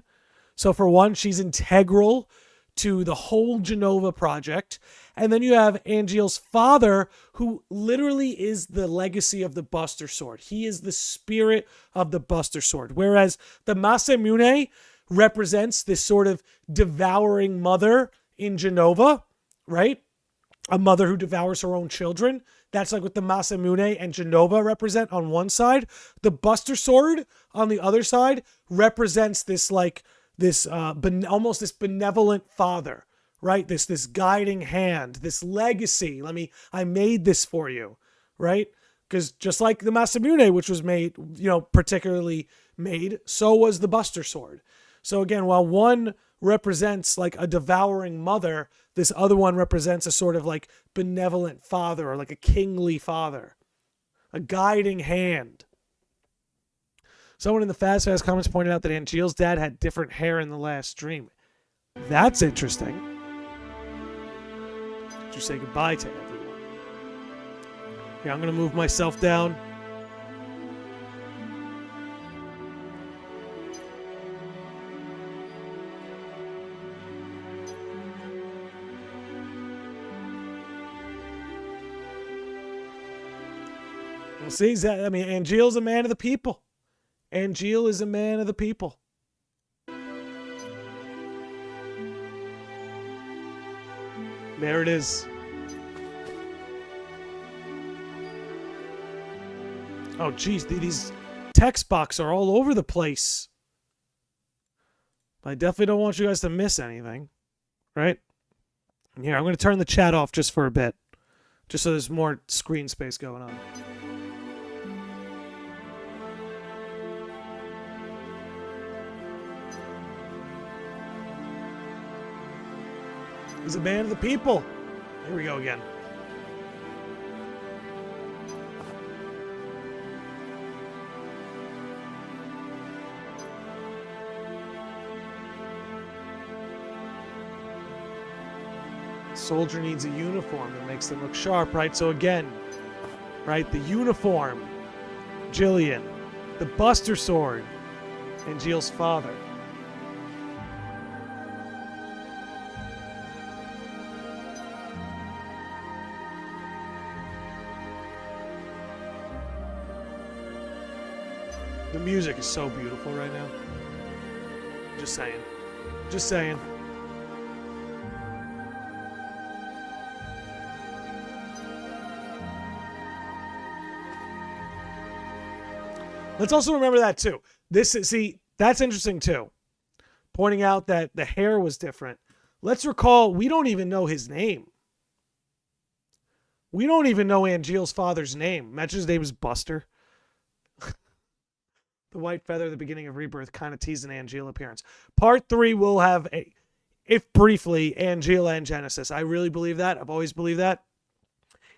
[SPEAKER 1] So for one, she's integral to the whole Jenova project. And then you have Angeal's father, who literally is the legacy of the Buster Sword. He is the spirit of the Buster Sword. Whereas the Masamune represents this sort of devouring mother in Jenova, right? A mother who devours her own children. That's like what the Masamune and Jenova represent on one side. The Buster Sword on the other side represents this almost this benevolent father, right? This guiding hand, this legacy. I made this for you, right? Because just like the Masamune, which was made, particularly made, so was the Buster Sword. So again, while one represents like a devouring mother, this other one represents a sort of like benevolent father, or like a kingly father, a guiding hand. Someone in the Fast comments pointed out that Angeal's dad had different hair in the last dream. That's interesting. Did you say goodbye to everyone? Yeah, I'm going to move myself down. Well, see, Angeal's a man of the people. Angeal is a man of the people. There it is. Oh, geez, these text boxes are all over the place. I definitely don't want you guys to miss anything, right? Here, I'm going to turn the chat off just for a bit, just so there's more screen space going on. He's a man of the people. Here we go again. Soldier needs a uniform that makes them look sharp, right? So again, right, the uniform, Jillian, the Buster Sword, Angeal's father. The music is so beautiful right now. Just saying. Just saying. Let's also remember that too. That's interesting too. Pointing out that the hair was different. Let's recall, we don't even know his name. We don't even know Angeal's father's name. Imagine his name is Buster. The white feather at the beginning of Rebirth kind of teased an Angeal appearance. Part 3 will have, if briefly, Angeal and Genesis. I really believe that. I've always believed that.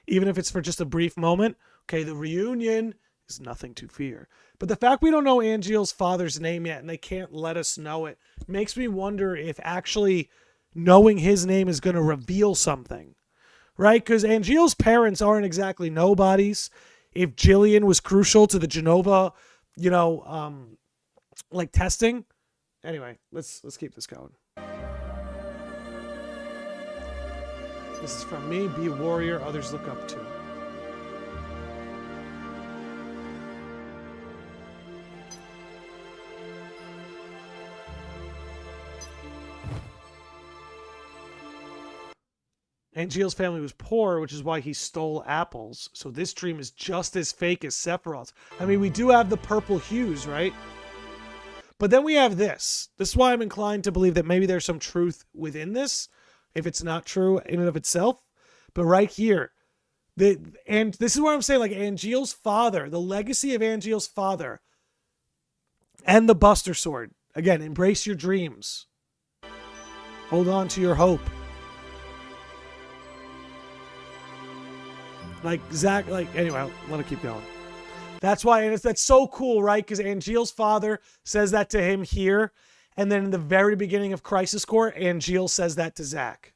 [SPEAKER 1] Even if it's for just a brief moment. Okay, the reunion is nothing to fear. But the fact we don't know Angeal's father's name yet and they can't let us know it makes me wonder if actually knowing his name is going to reveal something. Right? Because Angeal's parents aren't exactly nobodies. If Jillian was crucial to the Jenova, like testing Anyway, let's keep this going. This is from me. Be a warrior others look up to. Angeal's family was poor, which is why he stole apples. So this dream is just as fake as Sephiroth's. I mean, we do have the purple hues, right? But then we have this. This is why I'm inclined to believe that maybe there's some truth within this, if it's not true in and of itself. But right here, and this is where I'm saying, like, Angeal's father, the legacy of Angeal's father, and the Buster Sword. Again, embrace your dreams. Hold on to your hope. Like, Zach, like, anyway, I'll let it keep going. That's why, and that's so cool, right? Because Angeal's father says that to him here, and then in the very beginning of Crisis Core, Angeal says that to Zach.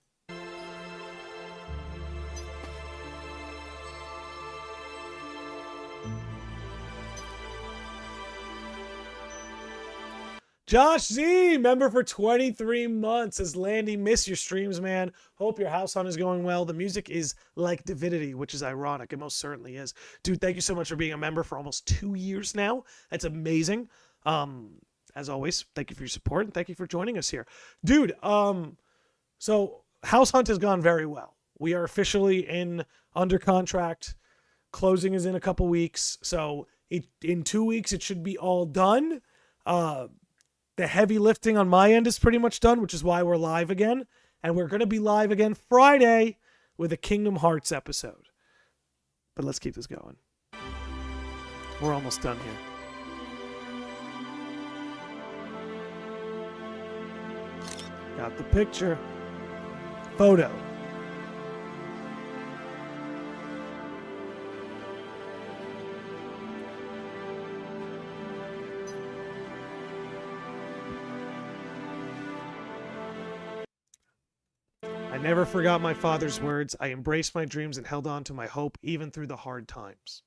[SPEAKER 1] Josh Z, member for 23 months, says, Landy, miss your streams, man. Hope your house hunt is going well. The music is like divinity, which is ironic. It most certainly is. Dude, thank you so much for being a member for almost 2 years now. That's amazing. As always, thank you for your support, and thank you for joining us here. Dude, so house hunt has gone very well. We are officially under contract. Closing is in a couple weeks. So in 2 weeks, it should be all done. The heavy lifting on my end is pretty much done, which is why we're live again. And we're going to be live again Friday with a Kingdom Hearts episode. But let's keep this going. We're almost done here. Got the picture. Photo. I never forgot my father's words. I embraced my dreams and held on to my hope even through the hard times.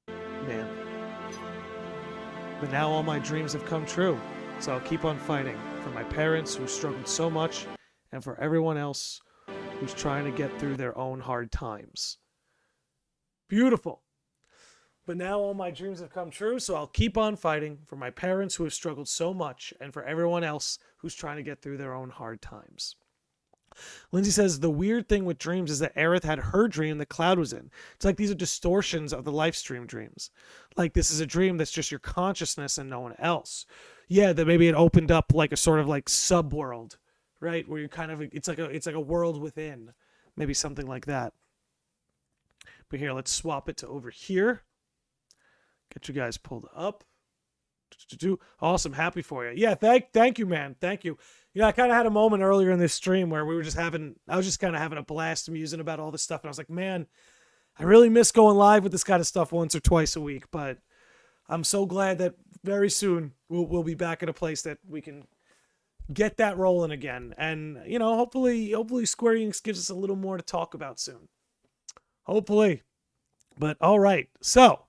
[SPEAKER 1] Man. But now all my dreams have come true. So I'll keep on fighting for my parents who struggled so much and for everyone else who's trying to get through their own hard times. Beautiful. But now all my dreams have come true, so I'll keep on fighting for my parents who have struggled so much and for everyone else who's trying to get through their own hard times. Lindsay says, the weird thing with dreams is that Aerith had her dream that Cloud was in. It's like these are distortions of the live stream dreams. Like this is a dream that's just your consciousness and no one else. Yeah, that maybe it opened up like a sort of like sub-world, right? Where you're kind of, it's like a world within. Maybe something like that. But here, let's swap it to over here. Get you guys pulled up. Awesome. Happy for you. Yeah, thank you, man. Thank you. You know, I kind of had a moment earlier in this stream where I was just kind of having a blast musing about all this stuff. And I was like, man, I really miss going live with this kind of stuff once or twice a week. But I'm so glad that very soon we'll be back at a place that we can get that rolling again. And, you know, hopefully Square Enix gives us a little more to talk about soon. Hopefully. But all right. So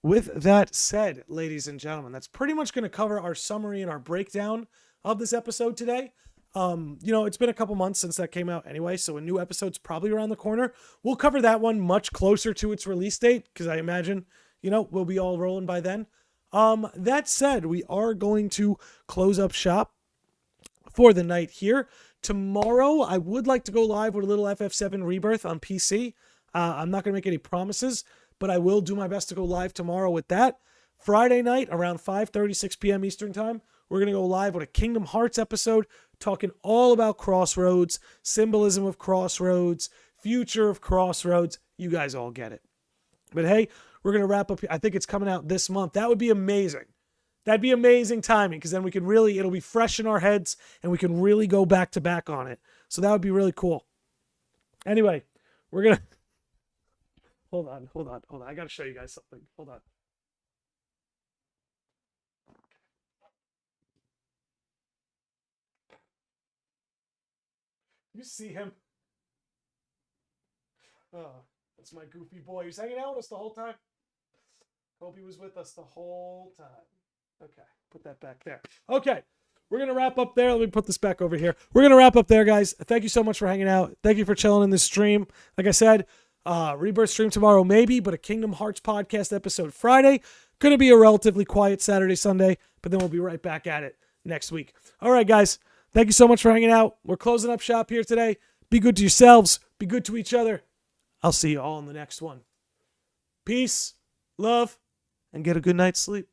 [SPEAKER 1] with that said, ladies and gentlemen, that's pretty much going to cover our summary and our breakdown of this episode today. You know, it's been a couple months since that came out anyway, so a new episode's probably around the corner. We'll cover that one much closer to its release date, because I imagine, you know, we'll be all rolling by then. That said, we are going to close up shop for the night here. Tomorrow, I would like to go live with a little FF7 Rebirth on PC. I'm not going to make any promises, but I will do my best to go live tomorrow with that. Friday night, around 5:30, 6 p.m. Eastern Time, we're going to go live with a Kingdom Hearts episode talking all about Crossroads, symbolism of Crossroads, future of Crossroads. You guys all get it. But hey, we're going to wrap up. I think it's coming out this month. That would be amazing. That'd be amazing timing, because then we can really, it'll be fresh in our heads and we can really go back to back on it. So that would be really cool. Anyway, we're going to, hold on. I got to show you guys something. Hold on. You see him? Oh, that's my goofy boy. He was hanging out with us the whole time. Hope he was with us the whole time. Okay, put that back there. Okay, we're going to wrap up there. Let me put this back over here. We're going to wrap up there, guys. Thank you so much for hanging out. Thank you for chilling in this stream. Like I said, Rebirth stream tomorrow maybe, but a Kingdom Hearts podcast episode Friday. Going to be a relatively quiet Saturday, Sunday, but then we'll be right back at it next week. All right, guys. Thank you so much for hanging out. We're closing up shop here today. Be good to yourselves. Be good to each other. I'll see you all in the next one. Peace, love, and get a good night's sleep.